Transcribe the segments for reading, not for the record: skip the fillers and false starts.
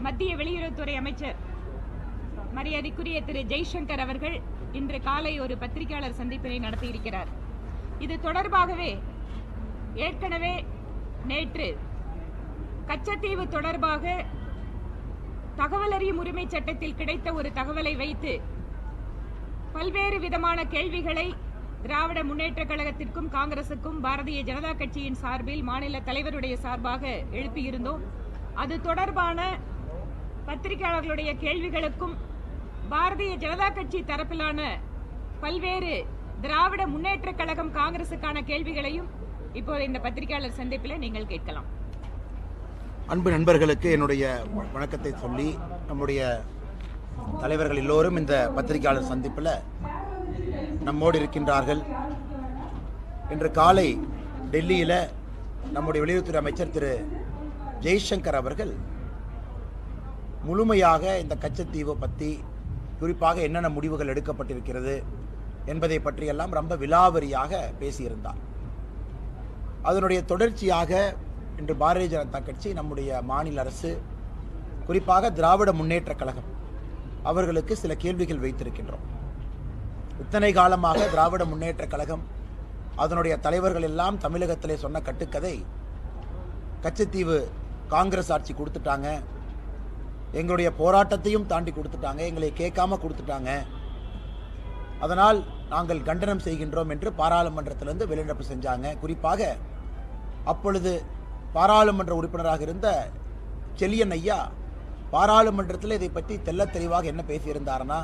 மத்திய வெளியுறவுத்துறை அமைச்சர் மரியாதைக்குரிய திரு ஜெய்சங்கர் அவர்கள் இன்று காலை ஒரு பத்திரிகையாளர் சந்திப்பினை நடத்தியிருக்கிறார். இது தொடர்பாகவே ஏற்கனவே நேற்று கச்சத்தீவு தொடர்பாக தகவல் அறியும் உரிமை சட்டத்தில் கிடைத்த ஒரு தகவலை வைத்து பல்வேறு விதமான கேள்விகளை திராவிட முன்னேற்ற கழகத்திற்கும் காங்கிரசுக்கும் பாரதிய ஜனதா கட்சியின் சார்பில் மாநில தலைவருடைய சார்பாக எழுப்பியிருந்தோம். அது தொடர்பான பத்திரிகையாளர்களுடைய கேள்விகளுக்கும் பாரதிய ஜனதா கட்சி தரப்பிலான பல்வேறு திராவிட முன்னேற்ற கழகம் காங்கிரசுக்கான கேள்விகளையும் இப்போது இந்த பத்திரிகையாளர் சந்திப்பில் நீங்கள் கேட்கலாம். அன்பு நண்பர்களுக்கு என்னுடைய வணக்கத்தை சொல்லி, நம்முடைய தலைவர்கள் எல்லோரும் இந்த பத்திரிகையாளர் சந்திப்பில் நம்மோடு இருக்கின்றார்கள். இன்று காலை டெல்லியில் நம்முடைய வெளியுறவுத்துறை அமைச்சர் திரு ஜெய்சங்கர் அவர்கள் முழுமையாக இந்த கச்சத்தீவு பற்றி, குறிப்பாக என்னென்ன முடிவுகள் எடுக்கப்பட்டிருக்கிறது என்பதை பற்றியெல்லாம் ரொம்ப விலாவரியாக பேசியிருந்தார். அதனுடைய தொடர்ச்சியாக இன்று பாரதிய ஜனதா கட்சி, நம்முடைய மாநில அரசு, குறிப்பாக திராவிட முன்னேற்ற கழகம் அவர்களுக்கு சில கேள்விகள் வைத்திருக்கின்றோம். இத்தனை காலமாக திராவிட முன்னேற்ற கழகம் அதனுடைய தலைவர்கள் எல்லாம் தமிழகத்திலே சொன்ன கட்டுக்கதை, கச்சத்தீவு காங்கிரஸ் ஆட்சி கொடுத்துட்டாங்க, எங்களுடைய போராட்டத்தையும் தாண்டி கொடுத்துட்டாங்க, எங்களை கேட்காம கொடுத்துட்டாங்க, அதனால் நாங்கள் கண்டனம் செய்கின்றோம் என்று பாராளுமன்றத்திலிருந்து வெளிநடப்பு செஞ்சாங்க. குறிப்பாக அப்பொழுது பாராளுமன்ற உறுப்பினராக இருந்த செல்லியன் ஐயா பாராளுமன்றத்தில் இதை பற்றி தெல்ல தெளிவாக என்ன பேசியிருந்தார்னா,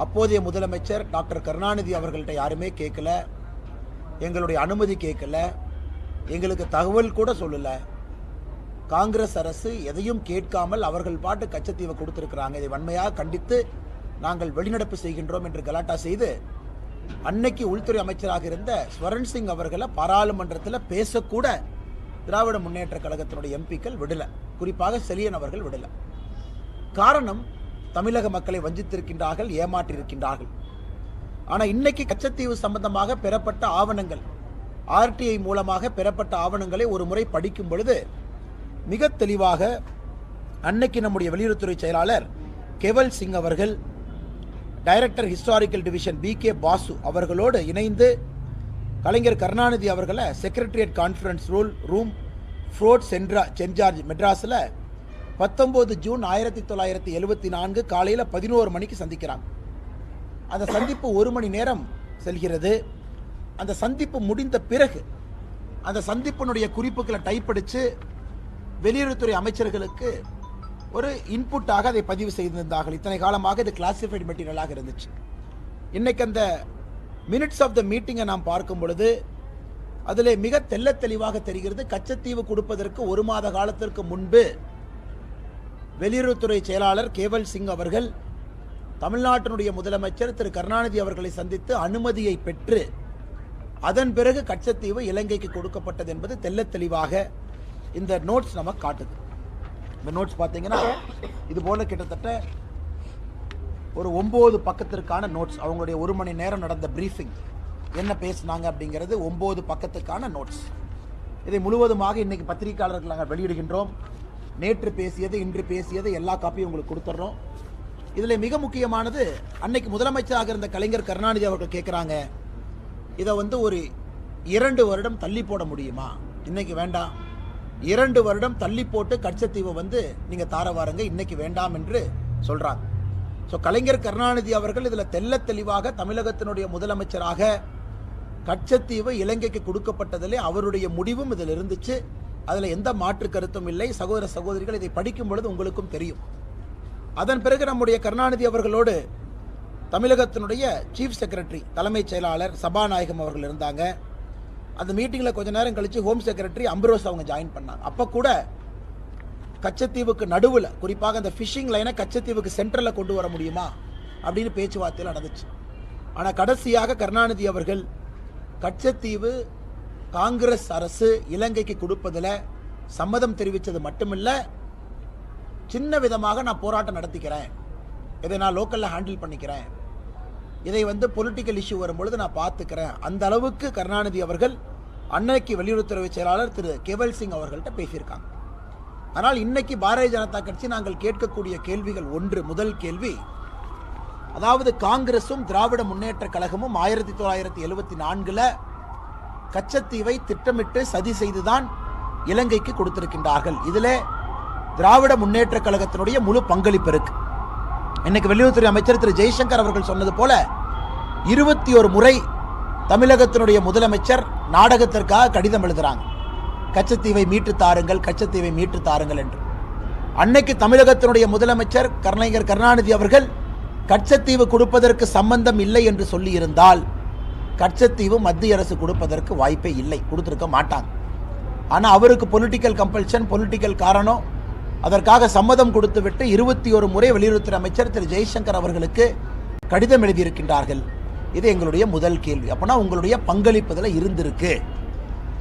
அப்போதைய முதலமைச்சர் டாக்டர் கருணாநிதி அவர்கள்ட்ட யாருமே கேட்கல, எங்களுடைய அனுமதி கேட்கல, எங்களுக்கு தகவல் கூட சொல்லல, காங்கிரஸ் அரசு எதையும் கேட்காமல் அவர்கள் பாட்டு கச்சத்தீவை கொடுத்திருக்கிறாங்க, இதை வன்மையாக கண்டித்து நாங்கள் வெளிநடப்பு செய்கின்றோம் என்று கலாட்டா செய்து அன்னைக்கு உள்துறை அமைச்சராக இருந்த ஸ்வரன் சிங் அவர்களை பாராளுமன்றத்தில் பேசக்கூட திராவிட முன்னேற்ற கழகத்தினுடைய எம்பிக்கள் விடல, குறிப்பாக செலியன் அவர்கள் விடல. காரணம், தமிழக மக்களை வஞ்சித்திருக்கின்றார்கள், ஏமாற்றியிருக்கின்றார்கள். ஆனால் இன்னைக்கு கச்சத்தீவு சம்பந்தமாக பெறப்பட்ட ஆவணங்கள், ஆர்டிஐ மூலமாக பெறப்பட்ட ஆவணங்களை ஒரு முறை படிக்கும் பொழுது மிக தெளிவாக அன்னைக்கு நம்முடைய வெளியுறவுத்துறை செயலாளர் கேவல் சிங் அவர்கள், director historical division BK Basu அவர்களோடு இணைந்து கலைஞர் கருணாநிதி அவர்களை secretariat conference room fort saint மெட்ராஸில் 19 ஜூன் 1974 காலையில் 11 மணிக்கு சந்திக்கிறாங்க. அந்த சந்திப்பு 1 மணி நேரம் செல்கிறது. அந்த சந்திப்பு முடிந்த பிறகு அந்த சந்திப்பினுடைய குறிப்புகளை டைப் அடித்து வெளியுறவுத்துறை அமைச்சர்களுக்கு ஒரு இன்புட்டாக அதை பதிவு செய்திருந்தார்கள். இத்தனை காலமாக இது கிளாசிஃபைடு மெட்டீரியலாக இருந்துச்சு. இன்னைக்கு அந்த மினிட்ஸ் ஆஃப் த மீட்டிங்கை நாம் பார்க்கும் பொழுது அதில் மிக தெல்ல தெளிவாக தெரிகிறது, கச்சத்தீவு கொடுப்பதற்கு 1 மாத காலத்திற்கு முன்பு வெளியுறவுத்துறை செயலாளர் கேவல் சிங் அவர்கள் தமிழ்நாட்டினுடைய முதலமைச்சர் திரு கருணாநிதி அவர்களை சந்தித்து அனுமதியை பெற்று அதன் பிறகு கச்சத்தீவு இலங்கைக்கு கொடுக்கப்பட்டது என்பது தெல்ல தெளிவாக இந்த நோட்ஸ் நமக்கு காட்டுது. இந்த நோட்ஸ் பார்த்தீங்கன்னா இது போல கிட்டத்தட்ட ஒரு 9 பக்கத்திற்கான நோட்ஸ். அவங்களுடைய 1 மணி நேரம் நடந்த பிரீஃபிங் என்ன பேசினாங்க அப்படிங்கிறது 9 பக்கத்துக்கான நோட்ஸ். இதை முழுவதுமாக இன்னைக்கு பத்திரிகையாளர்கள் நாங்கள் வெளியிடுகின்றோம். நேற்று பேசியது, இன்று பேசியது எல்லா காப்பியும் உங்களுக்கு கொடுத்துட்றோம். இதில் மிக முக்கியமானது, அன்னைக்கு முதலமைச்சராக இருந்த கலைஞர் கருணாநிதி அவர்கள் கேட்குறாங்க, இதை ஒரு 2 வருடம் தள்ளி போட முடியுமா? இன்னைக்கு வேண்டாம், 2 வருடம் தள்ளி போட்டு கச்சத்தீவை நீங்கள் தார வாருங்க, இன்னைக்கு வேண்டாம் என்று சொல்கிறாங்க. ஸோ கலைஞர் கருணாநிதி அவர்கள் இதில் தெல்ல தெளிவாக தமிழகத்தினுடைய முதலமைச்சராக கச்சத்தீவு இலங்கைக்கு கொடுக்கப்பட்டதிலே அவருடைய முடிவும் இதில் இருந்துச்சு. அதில் எந்த மாற்று கருத்தும் இல்லை. சகோதர சகோதரிகள், இதை படிக்கும் பொழுது உங்களுக்கும் தெரியும். அதன் பிறகு நம்முடைய கருணாநிதி அவர்களோடு தமிழகத்தினுடைய சீஃப் செக்ரட்டரி, தலைமைச் செயலாளர் சபாநாயகம் அவர்கள் இருந்தாங்க. அந்த மீட்டிங்கில் கொஞ்ச நேரம் கழித்து ஹோம் செக்ரட்டரி அம்பரோஸ் அவங்க ஜாயின் பண்ணாங்க. அப்போ கூட கச்சத்தீவுக்கு நடுவில், குறிப்பாக அந்த ஃபிஷிங் லைனை கச்சத்தீவுக்கு சென்ட்ரலில் கொண்டு வர முடியுமா அப்படின்னு பேச்சுவார்த்தையில் நடந்துச்சு. ஆனால் கடைசியாக கருணாநிதி அவர்கள் கச்சத்தீவு காங்கிரஸ் அரசு இலங்கைக்கு கொடுப்பதில் சம்மதம் தெரிவித்தது மட்டுமில்லை, சின்ன விதமாக நான் போராட்டம் நடத்திக்கிறேன், இதை நான் லோக்கலில் ஹேண்டில் பண்ணிக்கிறேன், இதை பொலிட்டிக்கல் இஷ்யூ வரும்பொழுது நான் பார்த்துக்கிறேன், அந்த அளவுக்கு கருணாநிதி அவர்கள் அன்னைக்கு வெளியுறவுத்துறை செயலாளர் திரு கேவல் சிங் அவர்கள்ட்ட பேசியிருக்காங்க. ஆனால் இன்னைக்கு பாரதிய ஜனதா கட்சி நாங்கள் கேட்கக்கூடிய கேள்விகள் முதல் கேள்வி, அதாவது காங்கிரசும் திராவிட முன்னேற்ற கழகமும் 1974 கச்சத்தீவை திட்டமிட்டு சதி செய்துதான் இலங்கைக்கு கொடுத்திருக்கின்றார்கள். இதிலே திராவிட முன்னேற்ற கழகத்தினுடைய முழு பங்களிப்பு இருக்கு. இன்னைக்கு வெளியுறவுத்துறை அமைச்சர் திரு ஜெய்சங்கர் அவர்கள் சொன்னது போல 21 முறை தமிழகத்தினுடைய முதலமைச்சர் நாடகத்திற்காக கடிதம் எழுதுறாங்க, கச்சத்தீவை மீட்டு தாருங்கள், கச்சத்தீவை மீட்டு தாருங்கள் என்று. அன்னைக்கு தமிழகத்தினுடைய முதலமைச்சர் கலைஞர் கருணாநிதி அவர்கள் கச்சத்தீவு கொடுப்பதற்கு சம்பந்தம் இல்லை என்று சொல்லி இருந்தால் கச்சத்தீவு மத்திய அரசு கொடுப்பதற்கு வாய்ப்பே இல்லை, கொடுத்திருக்க மாட்டாங்க. ஆனால் அவருக்கு பொலிட்டிக்கல் கம்பல்ஷன், பொலிட்டிக்கல் காரணம், அதற்காக சம்மதம் கொடுத்துவிட்டு 21 முறை வெளியுறவுத்துறை அமைச்சர் திரு ஜெய்சங்கர் அவர்களுக்கு கடிதம் எழுதியிருக்கின்றார்கள். இது எங்களுடைய முதல் கேள்வி. அப்போனா உங்களுடைய பங்களிப்புதில் இருந்திருக்கு.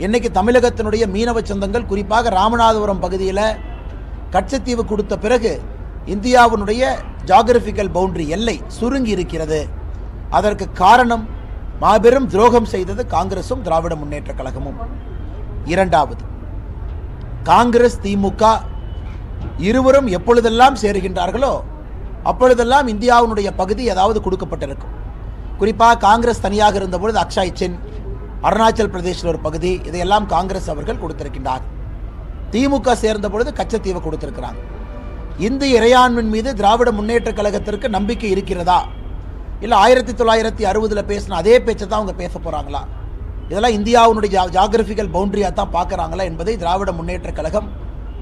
இன்னைக்கு தமிழகத்தினுடைய மீனவ சொந்தங்கள், குறிப்பாக ராமநாதபுரம் பகுதியில் கச்சத்தீவு கொடுத்த பிறகு இந்தியாவினுடைய ஜியோகிராபிக்கல் பவுண்டரி எல்லை சுருங்கி இருக்கிறது. அதற்கு காரணம் மாபெரும் துரோகம் செய்தது காங்கிரசும் திராவிட முன்னேற்ற கழகமும். இரண்டாவது, காங்கிரஸ் திமுக இருவரும் எப்பொழுதெல்லாம் சேருகின்றார்களோ அப்பொழுதெல்லாம் இந்தியாவினுடைய பகுதி ஏதாவது கொடுக்கப்பட்டிருக்கும். குறிப்பாக காங்கிரஸ் தனியாக இருந்தபொழுது அக்ஷய் சின், அருணாச்சல் பிரதேசில் ஒரு பகுதி, இதையெல்லாம் காங்கிரஸ் அவர்கள் கொடுத்திருக்கின்றார். திமுக சேர்ந்த பொழுது கச்சத்தீவை கொடுத்திருக்கிறாங்க. இந்திய இறையாண்மையின் மீது திராவிட முன்னேற்ற கழகத்திற்கு நம்பிக்கை இருக்கிறதா, இல்லை 1960 பேசின அதே பேச்சை தான் அவங்க பேச போறாங்களா, இதெல்லாம் இந்தியாவுடைய ஜியோகிராபிக்கல் பவுண்டரியாக தான் பார்க்குறாங்களா என்பதை திராவிட முன்னேற்ற கழகம்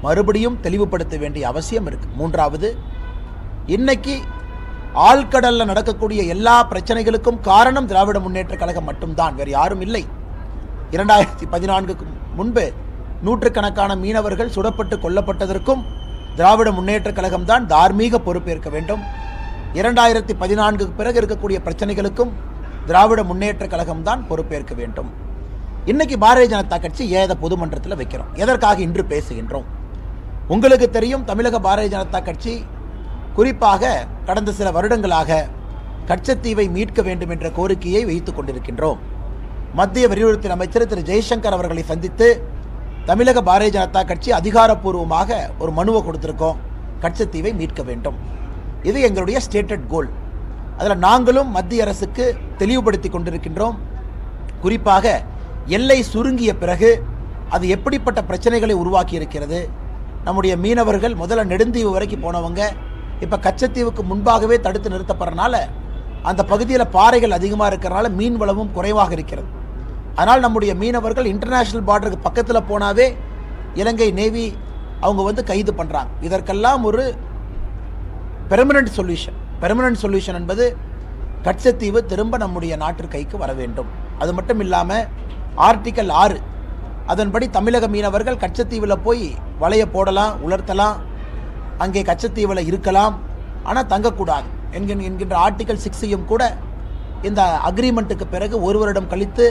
மறுபடியும் தெளிவுபடுத்த வேண்டிய அவசியம் இருக்கு. மூன்றாவது, இன்னைக்கு ஆழ்கடல்ல நடக்கக்கூடிய எல்லா பிரச்சனைகளுக்கும் காரணம் திராவிட முன்னேற்ற கழகம் மட்டும்தான், வேறு யாரும் இல்லை. 2014க்கு முன்பு நூற்றுக்கணக்கான மீனவர்கள் சுடப்பட்டு கொல்லப்பட்டதற்கும் திராவிட முன்னேற்ற கழகம் தான் தார்மீக பொறுப்பேற்க வேண்டும். 2014க்கு பிறகு இருக்கக்கூடிய பிரச்சனைகளுக்கும் திராவிட முன்னேற்ற கழகம் தான் பொறுப்பேற்க வேண்டும். இன்னைக்கு பாரதிய ஜனதா கட்சி ஏத பொதுமன்றத்தில் வைக்கிறோம். எதற்காக இன்று பேசுகின்றோம்? உங்களுக்கு தெரியும், தமிழக பாரதிய ஜனதா கட்சி குறிப்பாக கடந்த சில வருடங்களாக கச்சத்தீவை மீட்க வேண்டும் என்ற கோரிக்கையை வைத்துக் கொண்டிருக்கின்றோம். மத்திய வெளியுறவுத்துறை அமைச்சர் திரு ஜெய்சங்கர் அவர்களை சந்தித்து தமிழக பாரதிய ஜனதா கட்சி அதிகாரப்பூர்வமாக ஒரு மனுவை கொடுத்திருக்கோம், கச்சத்தீவை மீட்க வேண்டும். இது எங்களுடைய ஸ்டேட்டட் கோல். அதில் நாங்களும் மத்திய அரசுக்கு தெளிவுபடுத்தி கொண்டிருக்கின்றோம். குறிப்பாக எல்லை சுருங்கிய பிறகு அது எப்படிப்பட்ட பிரச்சனைகளை உருவாக்கி இருக்கிறது. நம்முடைய மீனவர்கள் முதல்ல நெடுந்தீவு வரைக்கும் போனவங்க இப்போ கச்சத்தீவுக்கு முன்பாகவே தடுத்து நிறுத்தப்படுறதுனால அந்த பகுதியில் பாறைகள் அதிகமாக இருக்கிறனால மீன் வளமும் குறைவாக இருக்கிறது. அதனால் நம்முடைய மீனவர்கள் இன்டர்நேஷ்னல் பார்டருக்கு பக்கத்தில் போனாவே இலங்கை நேவி அவங்க கைது பண்ணுறாங்க. இதற்கெல்லாம் ஒரு பெர்மனன்ட் சொல்யூஷன் என்பது கச்சத்தீவு திரும்ப நம்முடைய நாட்டு கைக்கு வர வேண்டும். அது மட்டும் இல்லாமல் ஆர்டிக்கல் 6 அதன்படி தமிழக மீனவர்கள் கச்சத்தீவில் போய் வலையை போடலாம், உலர்த்தலாம், அங்கே கச்சத்தீவில் இருக்கலாம், ஆனால் தங்கக்கூடாது என்கின்ற ஆர்டிக்கல் 6ஐயும் கூட இந்த அக்ரிமெண்ட்டுக்கு பிறகு ஒரு வருடம் கழித்து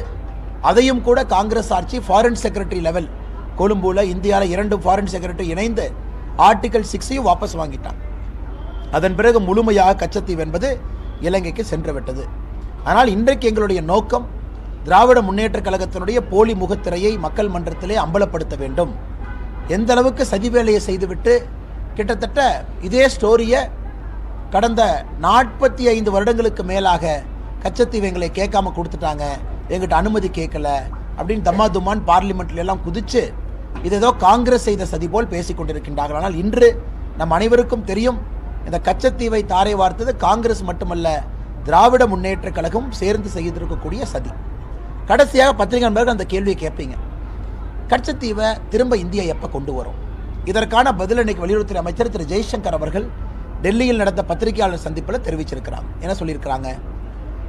அதையும் கூட காங்கிரஸ் ஆட்சி ஃபாரின் செக்ரட்டரி லெவல் கொழும்புல இந்தியாவில் 2 ஃபாரின் செக்ரட்டரி இணைந்து ஆர்டிக்கல் 6ஐயும் வாபஸ் வாங்கிட்டாங்க. அதன் பிறகு முழுமையாக கச்சத்தீவு என்பது இலங்கைக்கு சென்று விட்டது. ஆனால் இன்றைக்கு எங்களுடைய நோக்கம் திராவிட முன்னேற்ற கழகத்தினுடைய போலி முகத்திரையை மக்கள் மன்றத்திலே அம்பலப்படுத்த வேண்டும். எந்த அளவுக்கு சதி வேலையை செய்துவிட்டு கிட்டத்தட்ட இதே ஸ்டோரியை கடந்த 45 வருடங்களுக்கு மேலாக கச்சத்தீவு எங்களை கேட்காம கொடுத்துட்டாங்க, எங்கிட்ட அனுமதி கேட்கல அப்படின்னு தம்மாதுமான் பார்லிமெண்ட்ல எல்லாம் குதிச்சு இது ஏதோ காங்கிரஸ் செய்த சதி போல் பேசிக் கொண்டிருக்கின்றார்கள். ஆனால் இன்று நம் அனைவருக்கும் தெரியும், இந்த கச்சத்தீவை தாரை வார்த்தது காங்கிரஸ் மட்டுமல்ல, திராவிட முன்னேற்ற கழகம் சேர்ந்து செய்திருக்கக்கூடிய சதி. கடைசியாக பத்திரிகை நண்பர்கள் அந்த கேள்வியை கேட்பீங்க, கச்சத்தீவை திரும்ப இந்தியா எப்போ கொண்டு வரும்? இதற்கான பதில் இன்னைக்கு வெளியுறவுத்துறை அமைச்சர் திரு ஜெய்சங்கர் அவர்கள் டெல்லியில் நடந்த பத்திரிகையாளர் சந்திப்பில் தெரிவிச்சிருக்கிறாங்க. என்ன சொல்லியிருக்கிறாங்க?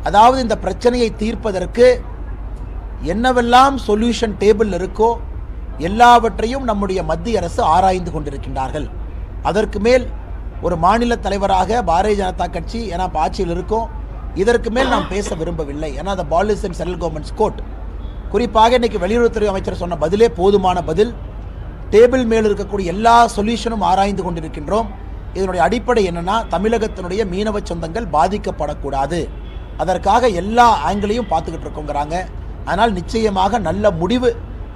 அதாவது இந்த பிரச்சனையை தீர்ப்பதற்கு என்னவெல்லாம் சொல்யூஷன் டேபிள் இருக்கோ எல்லாவற்றையும் நம்முடைய மத்திய அரசு ஆராய்ந்து கொண்டிருக்கின்றார்கள். அதற்கு மேல் ஒரு மாநில தலைவராக பாரதிய ஜனதா கட்சி ஏன்னா ஆட்சியில் இருக்கும், இதற்கு மேல் நாம் பேச விரும்பவில்லை. ஏன்னா அந்த policy and central governments court குறிப்பாக இன்னைக்கு வெளியுறவுத்துறை அமைச்சர் சொன்ன பதிலே போதுமான பதில். டேபிள் மேல் இருக்கக்கூடிய எல்லா சொல்யூஷனும் ஆராய்ந்து கொண்டிருக்கின்றோம். இதனுடைய அடிப்படை என்னன்னா, தமிழகத்தினுடைய மீனவ சொந்தங்கள் பாதிக்கப்படக்கூடாது, அதற்காக எல்லா ஆங்கிளையும் பார்த்துக்கிட்டு இருக்கோங்கிறாங்க. ஆனால் நிச்சயமாக நல்ல முடிவு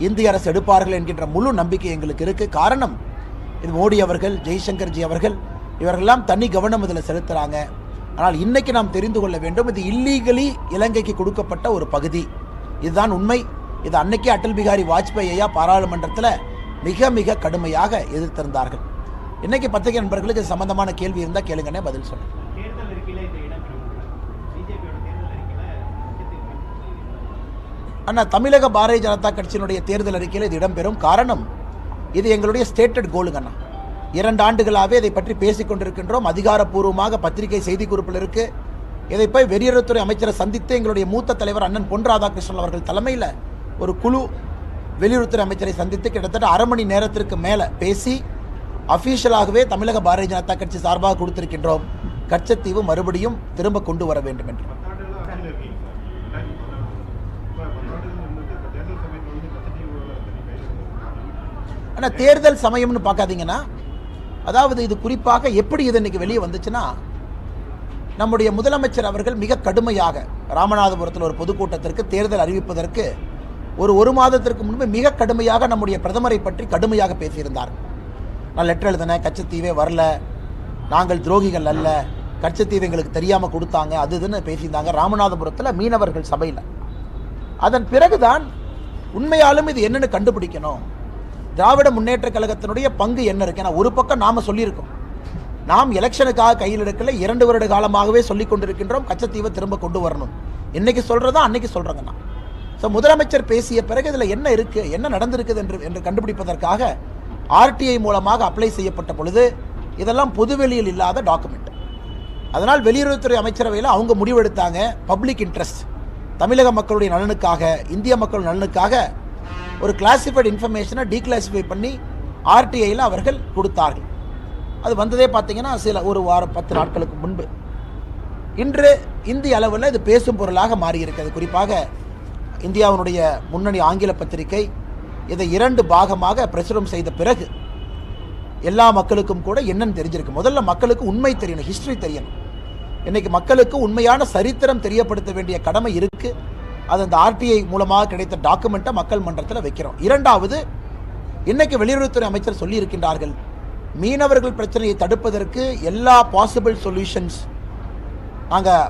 இந்திய அரசு எடுப்பார்கள் என்கின்ற முழு நம்பிக்கை எங்களுக்கு இருக்கு. காரணம், இது மோடி அவர்கள், ஜெய்சங்கர்ஜி அவர்கள் இவர்களெல்லாம் தனி கவனம் இதில் செலுத்துகிறாங்க. ஆனால் இன்னைக்கு நாம் தெரிந்து கொள்ள வேண்டும், இது இல்லீகலி இலங்கைக்கு கொடுக்கப்பட்ட ஒரு பகுதி. இதுதான் உண்மை. இது அன்னைக்கே அடல் பிகாரி வாஜ்பாய் ஐயா பாராளுமன்றத்தில் மிக மிக கடுமையாக எதிர்த்திருந்தார்கள். இன்னைக்கு பத்திரிகை நண்பர்களுக்கு சம்பந்தமான கேள்வி இருந்தால் கேளுங்கன்னே பதில் சொல்லுங்க. அண்ணா, தமிழக பாரதிய ஜனதா கட்சியினுடைய தேர்தல் அறிக்கையில் இது இடம்பெறும். காரணம், இது எங்களுடைய ஸ்டேட்டட் கோலுங்க அண்ணா. 2 ஆண்டுகளாகவே இதை பற்றி பேசிக் கொண்டிருக்கின்றோம். அதிகாரப்பூர்வமாக பத்திரிகை செய்திக்குறிப்பில் இருக்கு. இதை போய் வெளியுறவுத்துறை அமைச்சரை சந்தித்து எங்களுடைய மூத்த தலைவர் அண்ணன் பொன் ராதாகிருஷ்ணன் அவர்கள் தலைமையில் ஒரு குழு வெளியுறவுத்துறை அமைச்சரை சந்தித்து கிட்டத்தட்ட அரை மணி நேரத்திற்கு மேலே பேசி அஃபீஷியலாகவே தமிழக பாரதிய ஜனதா கட்சி சார்பாக கொடுத்திருக்கின்றோம். கச்சத்தீவு மறுபடியும் திரும்ப கொண்டு வர வேண்டும் என்று. ஆனால் தேர்தல் சமயம்னு பார்க்காதீங்கன்னா, அதாவது இது குறிப்பாக எப்படி இது இன்னைக்கு வெளியே வந்துச்சுன்னா, நம்முடைய முதலமைச்சர் அவர்கள் மிக கடுமையாக ராமநாதபுரத்தில் ஒரு பொதுக்கூட்டத்திற்கு தேர்தல் அறிவிப்பதற்கு ஒரு மாதத்திற்கு முன்பு மிக கடுமையாக நம்முடைய பிரதமரை பற்றி கடுமையாக பேசியிருந்தார். நான் லெட்டர் எழுதினேன், கச்சத்தீவே வரல, நாங்கள் துரோகிகள் அல்ல, கச்சத்தீவு எங்களுக்கு தெரியாமல் கொடுத்தாங்க, அது இதுன்னு பேசியிருந்தாங்க ராமநாதபுரத்தில் மீனவர்கள் சபையில். அதன் பிறகுதான் உண்மையாலும் இது என்னன்னு கண்டுபிடிக்கணும், திராவிட முன்னேற்ற கழகத்தினுடைய பங்கு என்ன இருக்கு. ஏன்னா ஒரு பக்கம் நாம சொல்லியிருக்கோம், நாம் எலெக்ஷனுக்காக கையில் எடுக்கல, 2 வருட காலமாகவே சொல்லிக் கொண்டிருக்கின்றோம் கச்சத்தீவை திரும்ப கொண்டு வரணும். இன்னைக்கு சொல்றதா அன்னைக்கு சொல்றாங்கண்ணா. ஸோ முதலமைச்சர் பேசிய பிறகு இதில் என்ன இருக்கு, என்ன நடந்திருக்குது என்று கண்டுபிடிப்பதற்காக ஆர்டிஐ மூலமாக அப்ளை செய்யப்பட்ட பொழுது இதெல்லாம் பொதுவெளியில் இல்லாத டாக்குமெண்ட். அதனால் வெளியுறவுத்துறை அமைச்சரவையில் அவங்க முடிவெடுத்தாங்க, பப்ளிக் இன்ட்ரெஸ்ட், தமிழக மக்களுடைய நலனுக்காக, இந்திய மக்கள் நலனுக்காக ஒரு கிளாசிஃபைடு இன்ஃபர்மேஷனை டீக்ளாசிஃபை பண்ணி ஆர்டிஐயில் அவர்கள் கொடுத்தார்கள். அது வந்ததே பார்த்தீங்கன்னா ஒரு வாரம் 10 நாட்களுக்கு முன்பு. இன்று இந்திய அளவில் இது பேசும் பொருளாக மாறியிருக்கிறது. குறிப்பாக இந்தியாவினுடைய முன்னணி ஆங்கில பத்திரிகை இதை 2 பாகமாக பிரசுரம் செய்த பிறகு எல்லா மக்களுக்கும் கூட என்னன்னு தெரிஞ்சிருக்கு. முதல்ல மக்களுக்கு உண்மை தெரியணும், ஹிஸ்டரி தெரியணும். இன்னைக்கு மக்களுக்கு உண்மையான சரித்திரம் தெரியப்படுத்த வேண்டிய கடமை இருக்கு. அது அந்த ஆர்டிஐ மூலமாக கிடைத்த டாக்குமெண்ட்டை மக்கள் மன்றத்தில் வைக்கிறோம். 2வது, இன்னைக்கு வெளியுறவுத்துறை அமைச்சர் சொல்லி இருக்கின்றார்கள், மீனவர்கள் பிரச்சனையை தடுப்பதற்கு எல்லா பாசிபிள் சொல்யூஷன்ஸ் நாங்கள்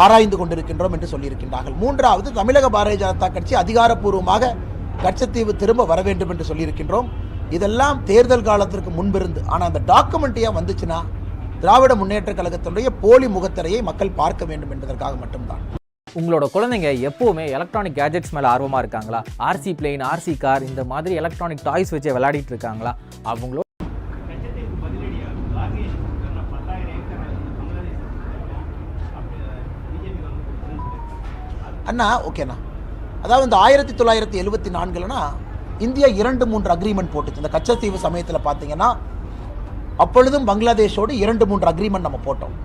ஆராய்ந்து கொண்டிருக்கின்றோம் என்று சொல்லியிருக்கின்றார்கள். 3வது, தமிழக பாரதிய ஜனதா கட்சி அதிகாரப்பூர்வமாக கச்சத்தீவு திரும்ப வர வேண்டும் என்று சொல்லியிருக்கின்றோம். இதெல்லாம் தேர்தல் காலத்திற்கு முன்பிருந்து. ஆனால் அந்த டாக்குமெண்ட் ஏன் வந்துச்சுன்னா, திராவிட முன்னேற்ற கழகத்தினுடைய போலி முகத்திரையை மக்கள் பார்க்க வேண்டும் என்பதற்காக மட்டும்தான். உங்களோட குழந்தைங்க எப்போவுமே எலக்ட்ரானிக் கேஜெட்ஸ் மேலே ஆர்வமாக இருக்காங்களா? ஆர்சி பிளேன், ஆர்சி கார், இந்த மாதிரி எலக்ட்ரானிக் டாய்ஸ் வச்சு விளையாடிட்டு இருக்காங்களா? அவங்களோட அண்ணா ஓகேண்ணா, அதாவது இந்த 1974 இந்தியா 2-3 அக்ரிமெண்ட் போட்டுச்சு. இந்த கச்சத்தீவு சமயத்தில் பார்த்தீங்கன்னா அப்பொழுதும் பங்களாதேஷோடு 2-3 அக்ரிமெண்ட் நம்ம போட்டோம்.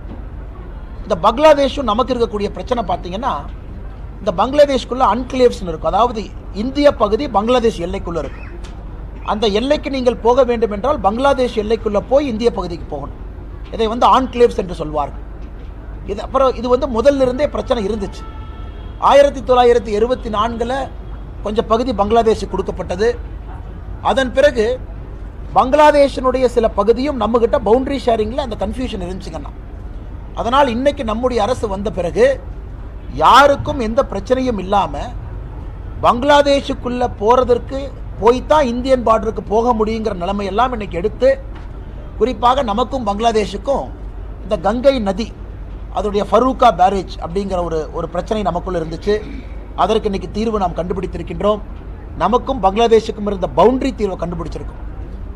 இந்த பங்களாதேஷும் நமக்கு இருக்கக்கூடிய பிரச்சனை பார்த்தீங்கன்னா, இந்த பங்களாதேஷ்குள்ள அன்கிளேவ்ஸ்னு இருக்கும். அதாவது இந்திய பகுதி பங்களாதேஷ் எல்லைக்குள்ளே இருக்கும். அந்த எல்லைக்கு நீங்கள் போக வேண்டும் என்றால் பங்களாதேஷ் எல்லைக்குள்ளே போய் இந்திய பகுதிக்கு போகணும். இதை அன்கிளேவ்ஸ் என்று சொல்வார்கள். இது முதல்ல இருந்தே பிரச்சனை இருந்துச்சு. 1974 கொஞ்சம் பகுதி பங்களாதேஷுக்கு கொடுக்கப்பட்டது. அதன் பிறகு பங்களாதேஷனுடைய சில பகுதியும் நம்மகிட்ட பவுண்டரி ஷேரிங்கில் அந்த கன்ஃபியூஷன் இருந்துச்சுங்கண்ணா. அதனால் இன்னைக்கு நம்முடைய அரசு வந்த பிறகு யாருக்கும் எந்த பிரச்சனையும் இல்லாமல் பங்களாதேஷுக்குள்ளே போகிறதற்கு போய்த்தான் இந்தியன் பார்டருக்கு போக முடியுங்கிற நிலைமையெல்லாம் இன்னைக்கு எடுத்து, குறிப்பாக நமக்கும் பங்களாதேஷுக்கும் இந்த கங்கை நதி அதோடைய ஃபரூக்கா பேரேஜ் அப்படிங்கிற ஒரு பிரச்சனை நமக்குள்ள இருந்துச்சு. அதற்கு இன்னைக்கு தீர்வு நாம் கண்டுபிடித்திருக்கின்றோம். நமக்கும் பங்களாதேஷுக்கும் இருந்த பவுண்டரி தீர்வை கண்டுபிடிச்சிருக்கோம்.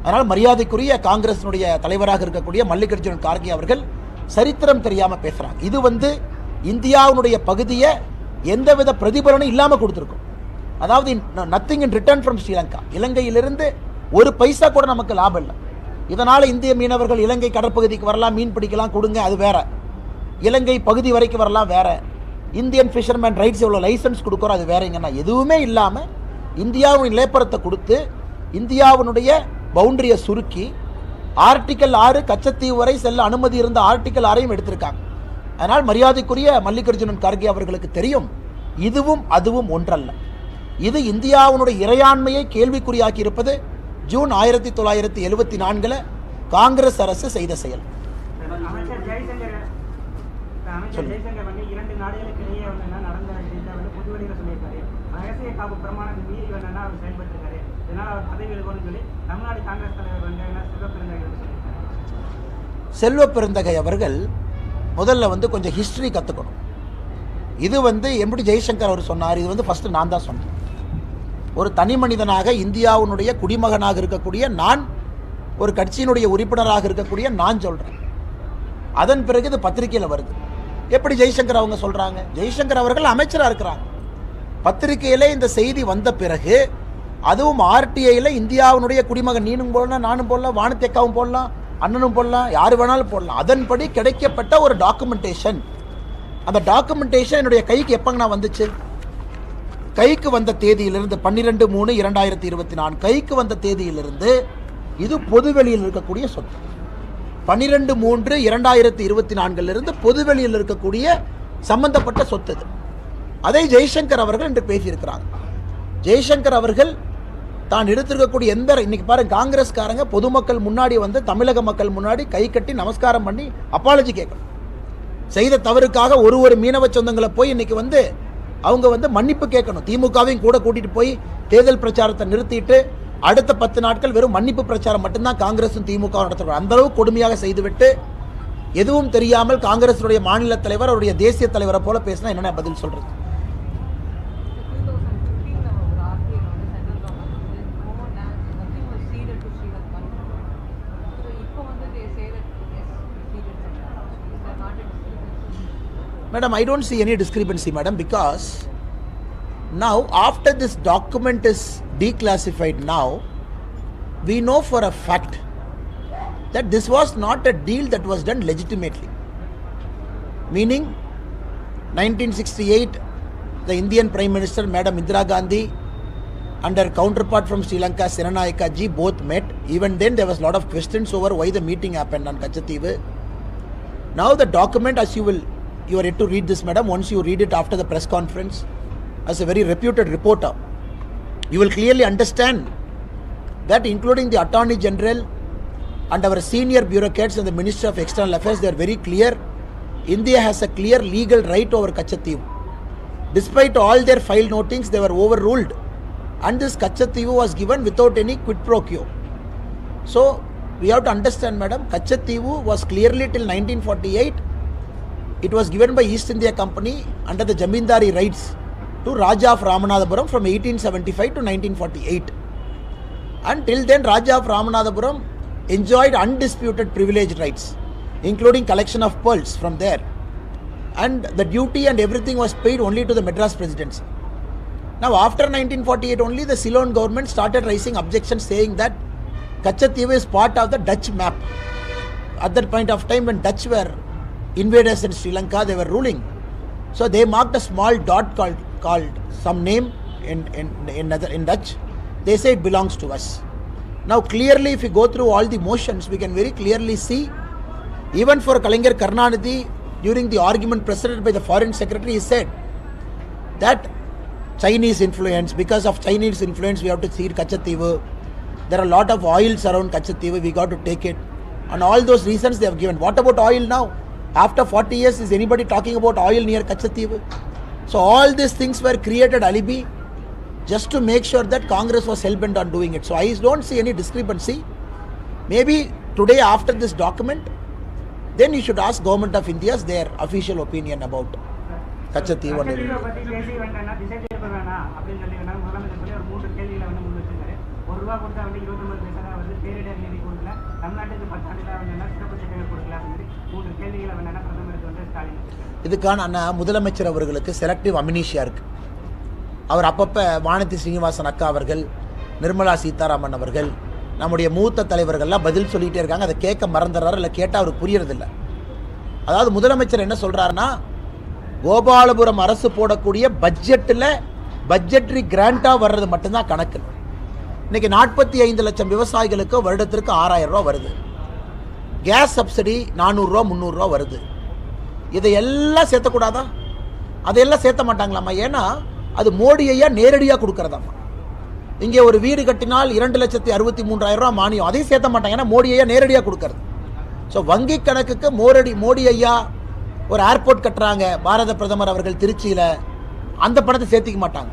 அதனால் மரியாதைக்குரிய காங்கிரஸினுடைய தலைவராக இருக்கக்கூடிய மல்லிகார்ஜுன கார்கே அவர்கள் சரித்திரம் தெரியாமல் பேசுகிறாங்க. இது இந்தியாவுடைய பகுதியை எந்தவித பிரதிபலனும் இல்லாமல் கொடுத்துருக்கோம். அதாவது nothing in return from Sri Lanka. இலங்கையிலிருந்து ஒரு பைசா கூட நமக்கு லாபம் இல்லை. இதனால் இந்திய மீனவர்கள் இலங்கை கடற்பகுதிக்கு வரலாம், மீன் பிடிக்கலாம், கொடுங்க, அது வேற. இலங்கை பகுதி வரைக்கும் வரலாம், வேற. இந்தியன் ஃபிஷர்மேன் ரைட்ஸ் எவ்வளோ லைசன்ஸ் கொடுக்குறோம், அது வேறங்கன்னா எதுவுமே இல்லாமல் இந்தியாவின் நிலப்பரத்தை கொடுத்து இந்தியாவினுடைய பவுண்டரியை சுருக்கி ஆர்டிக்கல் 6 கச்சத்தீவு வரை செல்ல அனுமதி இருந்த ஆர்டிக்கல் 6ஐயும் எடுத்திருக்காங்க. அதனால் மரியாதைக்குரிய மல்லிகார்ஜுனன் கார்கே அவர்களுக்கு தெரியும், இதுவும் அதுவும் ஒன்றல்ல. இது இந்தியாவினுடைய இறையாண்மையை கேள்விக்குறியாக்கி இருப்பது ஜூன் 1974 காங்கிரஸ் அரசு செய்த செயல். அமைச்சர் ஜெய்சங்கர் வந்து 2 நாடுகளுக்கு இடையே வந்து நடந்த விஷயத்தை வந்து பொதுவெளியில் சொல்லியிருக்காரு. ரகசிய காப்பு பிரமாணத்தை மீறி வேணா அவர் செயல்பட்டிருக்காரு. இதனால் அவர் பதவி விலகணும்னு சொல்லி தமிழ்நாடு காங்கிரஸ் தலைவர் வந்து சிவபெருந்தகை சொல்லியிருக்காரு. செல்வ பெருந்தகை அவர்கள் முதல்ல வந்து கொஞ்சம் ஹிஸ்டரி கற்றுக்கணும். இது வந்து எப்படி ஜெய்சங்கர் அவர் சொன்னார், இது வந்து ஃபஸ்ட்டு நான் தான் சொன்னேன். ஒரு தனி மனிதனாக இந்தியாவினுடைய குடிமகனாக இருக்கக்கூடிய நான், ஒரு கட்சியினுடைய உறுப்பினராக இருக்கக்கூடிய நான் சொல்கிறேன். அதன் பிறகு இது பத்திரிகையில் வருது. எப்படி ஜெய்சங்கர் அவங்க சொல்கிறாங்க? ஜெய்சங்கர் அவர்கள் அமைச்சராக இருக்கிறாங்க. பத்திரிகையில் இந்த செய்தி வந்த பிறகு, அதுவும் ஆர்டிஐயில் இந்தியாவினுடைய குடிமகன், நீனும் போடலாம், நானும் போடலாம், வானத்தேக்காவும் போடலாம், அண்ணனும் போடலாம், யார் வேணாலும் போடலாம். அதன்படி கிடைக்கப்பட்ட ஒரு டாக்குமெண்டேஷன். அந்த டாக்குமெண்டேஷன் என்னுடைய கைக்கு எப்போங்கண்ணா வந்துச்சு? கைக்கு வந்த தேதியிலிருந்து 12/3/2024 கைக்கு வந்த தேதியிலிருந்து இது பொதுவெளியில் இருக்கக்கூடிய சொத்து. 12/3/2024 பொதுவெளியில் இருக்கக்கூடிய சம்பந்தப்பட்ட சொத்து இது. அதை ஜெய்சங்கர் அவர்கள் இன்று பேசியிருக்கிறாங்க. ஜெய்சங்கர் அவர்கள் தான் எடுத்திருக்கக்கூடிய இன்னைக்கு பாருங்க, காங்கிரஸ்காரங்க பொதுமக்கள் முன்னாடி வந்து தமிழக மக்கள் முன்னாடி கை கட்டி நமஸ்காரம் பண்ணி அப்பாலஜி கேட்கணும். செய்த தவறுக்காக ஒரு மீனவ சொந்தங்களை போய் இன்னைக்கு வந்து அவங்க வந்து மன்னிப்பு கேட்கணும். திமுகவையும் கூட கூட்டிட்டு போய் தேர்தல் பிரச்சாரத்தை நிறுத்திட்டு அடுத்த 10 நாட்கள் வெறும் மன்னிப்பு பிரச்சாரம் மட்டும்தான் காங்கிரசும் திமுக நடத்துகிறாங்க. அந்த அளவு கொடுமையாக செய்துவிட்டு எதுவும் தெரியாமல் காங்கிரசுடைய மாநில தலைவர் அவருடைய தேசிய தலைவரை போல பேசினா என்ன பதில் சொல்றது? Madam, I don't see any discrepancy, madam, because now after this document is declassified now, we know for a fact that this was not a deal that was done legitimately. Meaning 1968 the Indian Prime Minister Madam Indira Gandhi and her counterpart from Sri Lanka Senanayaka ji both met. Even then there was a lot of questions over why the meeting happened on Katchatheevu. Now the document, as you are yet to read this, madam. Once you read it after the press conference, as a very reputed reporter, you will clearly understand that including the Attorney General and our senior bureaucrats and the Minister of External Affairs, they are very clear. India has a clear legal right over Katchatheevu. Despite all their file notings, they were overruled, and this Katchatheevu was given without any quid pro quo. So we have to understand, madam, Katchatheevu was clearly till 1948. It was given by East India Company under the Jamindari rights to Raja of Ramanathapuram from 1875 to 1948. Until then, Raja of Ramanathapuram enjoyed undisputed privileged rights, including collection of pearls from there. And the duty and everything was paid only to the Madras Presidency. Now, after 1948 only, the Ceylon government started raising objections saying that Katchatheevu is part of the Dutch map. At that point of time when Dutch were invaders in Sri Lanka, they were ruling. So they marked a small dot called some name in Dutch. They say it belongs to us. Now clearly, if we go through all the motions, we can very clearly see, even for Kalaignar Karunanidhi, during the argument presented by the Foreign Secretary, he said that Chinese influence, because of Chinese influence, we have to see Katchatheevu. There are a lot of oils around Katchatheevu, we got to take it. And all those reasons they have given. What about oil now? After 40 years, is anybody talking about oil near Katchatheevu? So all these things were created alibi just to make sure that Congress was hell-bent on doing it. So I don't see any discrepancy. Maybe today after this document, then you should ask Government of India's their official opinion about Katchatheevu. இதுக்கான முதலமைச்சர் அவர்களுக்கு selective amnesia இருக்கு. அவர் அப்பப்போ வானதி ஸ்ரீனிவாசன் அக்கா அவர்கள், நிர்மலா சீதாராமன் அவர்கள், நம்முடைய மூத்த தலைவர்கள்லாம் பதில் சொல்லிகிட்டே இருக்காங்க. அதை கேட்க மறந்துடுறாரு, இல்லை கேட்டால் அவருக்கு புரியறதில்லை. அதாவது முதலமைச்சர் என்ன சொல்கிறாருன்னா, கோபாலபுரம் அரசு போடக்கூடிய பட்ஜெட்டில் பட்ஜெட்ரி கிராண்டாக வர்றது மட்டும்தான் கணக்கு. இன்றைக்கி 45 லட்சம் விவசாயிகளுக்கு வருடத்திற்கு 6000 ரூபா வருது. கேஸ் சப்சிடி 400 ரூபா 300 ரூபா வருது. இதையெல்லாம் சேர்த்தக்கூடாதா? அதையெல்லாம் சேர்த்த மாட்டாங்களாம்மா. ஏன்னா அது மோடி ஐயா நேரடியாக கொடுக்கறதாம்மா. இங்கே ஒரு வீடு கட்டினால் 2,63,000 மானியம், அதையும் சேர்த்த மாட்டாங்க. ஏன்னா மோடி ஐயா நேரடியாக கொடுக்கறது. ஸோ வங்கி கணக்குக்கு மோடி ஐயா ஒரு ஏர்போர்ட் கட்டுறாங்க பாரத பிரதமர் அவர்கள் திருச்சியில், அந்த பணத்தை சேர்த்திக்க மாட்டாங்க.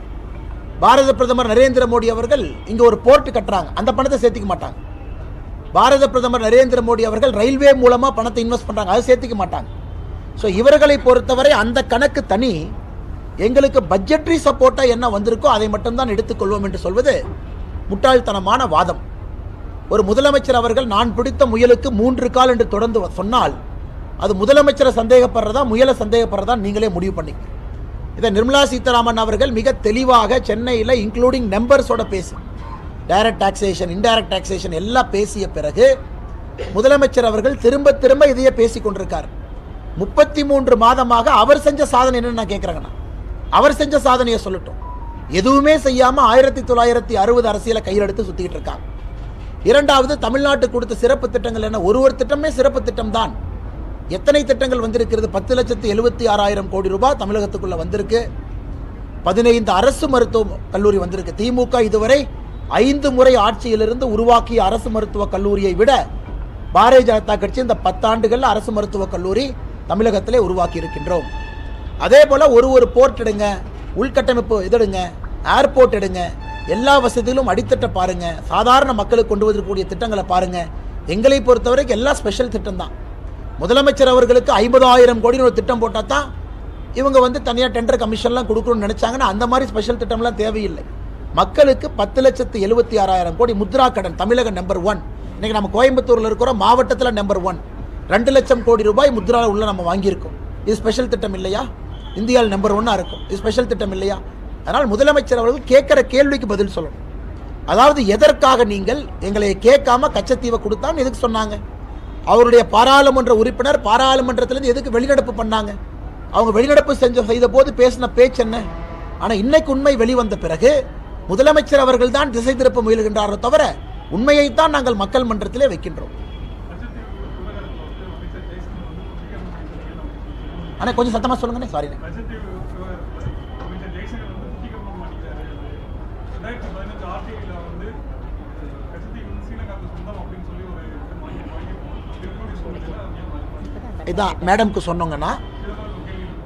பாரத பிரதமர் நரேந்திர மோடி அவர்கள் இங்கே ஒரு போர்ட் கட்டுறாங்க, அந்த பணத்தை சேர்த்திக்க மாட்டாங்க. பாரத பிரதமர் நரேந்திர மோடி அவர்கள் ரயில்வே மூலமாக பணத்தை இன்வெஸ்ட் பண்ணுறாங்க, அதை சேர்த்திக்க மாட்டாங்க. ஸோ இவர்களை பொறுத்தவரை அந்த கணக்கு தனி. எங்களுக்கு பட்ஜெட்ரி சப்போர்ட்டாக என்ன வந்திருக்கோ அதை மட்டும்தான் எடுத்துக்கொள்வோம் என்று சொல்வது முட்டாள்தனமான வாதம். ஒரு முதலமைச்சர் அவர்கள் நான் பிடித்த முயலுக்கு 3 கால் என்று தொடர்ந்து சொன்னால் அது முதலமைச்சரை சந்தேகப்படுறதா முயலை சந்தேகப்படுறதா நீங்களே முடிவு பண்ணி. இதை நிர்மலா சீதாராமன் அவர்கள் மிக தெளிவாக சென்னையில் இன்க்ளூடிங் நம்பர்ஸோட பேசி டைரக்ட் டாக்ஸேஷன் இன்டைரக்ட் டாக்ஸேஷன் எல்லாம் பேசிய பிறகு முதலமைச்சர் அவர்கள் திரும்ப திரும்ப இதையே பேசி கொண்டிருக்கார். 33 மாதமாக அவர் செஞ்ச சாதனை என்னன்னு நான் கேட்குறேங்கண்ணா. அவர் செஞ்ச சாதனையை சொல்லட்டும். எதுவுமே செய்யாமல் 1960 அரசியலை கையில் எடுத்து சுற்றிக்கிட்டு இருக்காங்க. இரண்டாவது, தமிழ்நாட்டுக்கு கொடுத்த சிறப்பு திட்டங்கள் என்ன? ஒரு திட்டமே சிறப்பு திட்டம் தான். எத்தனை திட்டங்கள் வந்திருக்கிறது? 10,76,000 கோடி ரூபாய் தமிழகத்துக்குள்ள வந்திருக்கு. 15 அரசு மருத்துவ கல்லூரி வந்திருக்கு. திமுக இதுவரை 5 முறை ஆட்சியிலிருந்து உருவாக்கிய அரசு மருத்துவக் கல்லூரியை விட பாரதிய ஜனதா கட்சி இந்த 10 ஆண்டுகளில் அரசு மருத்துவக் கல்லூரி தமிழகத்திலே உருவாக்கி இருக்கின்றோம். அதே போல் ஒரு போர்ட் எடுங்க, உள்கட்டமைப்பு எடுங்க, ஏர்போர்ட் எடுங்க, எல்லா வசதிகளும் அடித்தட்ட பாருங்க, சாதாரண மக்களுக்கு கொண்டு வரக்கூடிய திட்டங்களை பாருங்க. எங்களை பொறுத்தவரைக்கும் எல்லாம் ஸ்பெஷல் திட்டம் தான். முதலமைச்சர் அவர்களுக்கு 50,000 கோடின்னு ஒரு திட்டம் போட்டால் தான் இவங்க தனியாக டெண்டர் கமிஷன்லாம் கொடுக்கணும்னு நினச்சாங்கன்னா அந்த மாதிரி ஸ்பெஷல் திட்டம்லாம் தேவையில்லை. மக்களுக்கு 10,76,000 கோடி முத்ரா கடன் தமிழக நம்பர் 1. இன்னைக்கு நம்ம கோயம்புத்தூரில் இருக்கிறோம், மாவட்டத்தில் நம்பர் 1. 2 லட்சம் கோடி ரூபாய் முத்ரா உள்ள நம்ம வாங்கியிருக்கோம். இது ஸ்பெஷல் திட்டம் இல்லையா? இந்தியாவில் நம்பர் 1 இருக்கும். இது ஸ்பெஷல் திட்டம் இல்லையா? அதனால் முதலமைச்சர் அவர்கள் கேட்குற கேள்விக்கு பதில் சொல்லணும். அதாவது எதற்காக நீங்கள் எங்களை கேட்காம கச்சத்தீவை கொடுத்தான்னு எதுக்கு சொன்னாங்க? அவருடைய பாராளுமன்ற உறுப்பினர் பாராளுமன்றத்திலிருந்து எதுக்கு வெளிநடப்பு பண்ணாங்க? அவங்க வெளிநடப்பு செய்த போது பேசின பேச்சு என்ன? ஆனால் இன்னைக்கு உண்மை வெளிவந்த பிறகு முதலமைச்சர் அவர்கள் தான் திசை திருப்ப முயல்கின்றாரோ தவிர உண்மையைத்தான் நாங்கள் மக்கள் மன்றத்திலே வைக்கின்றோம். ஆனால் கொஞ்சம் சத்தமாக சொல்லுங்கண்ணே. சாரிண்ணே. இதான் மேடம்க்கு சொன்னோங்கன்னா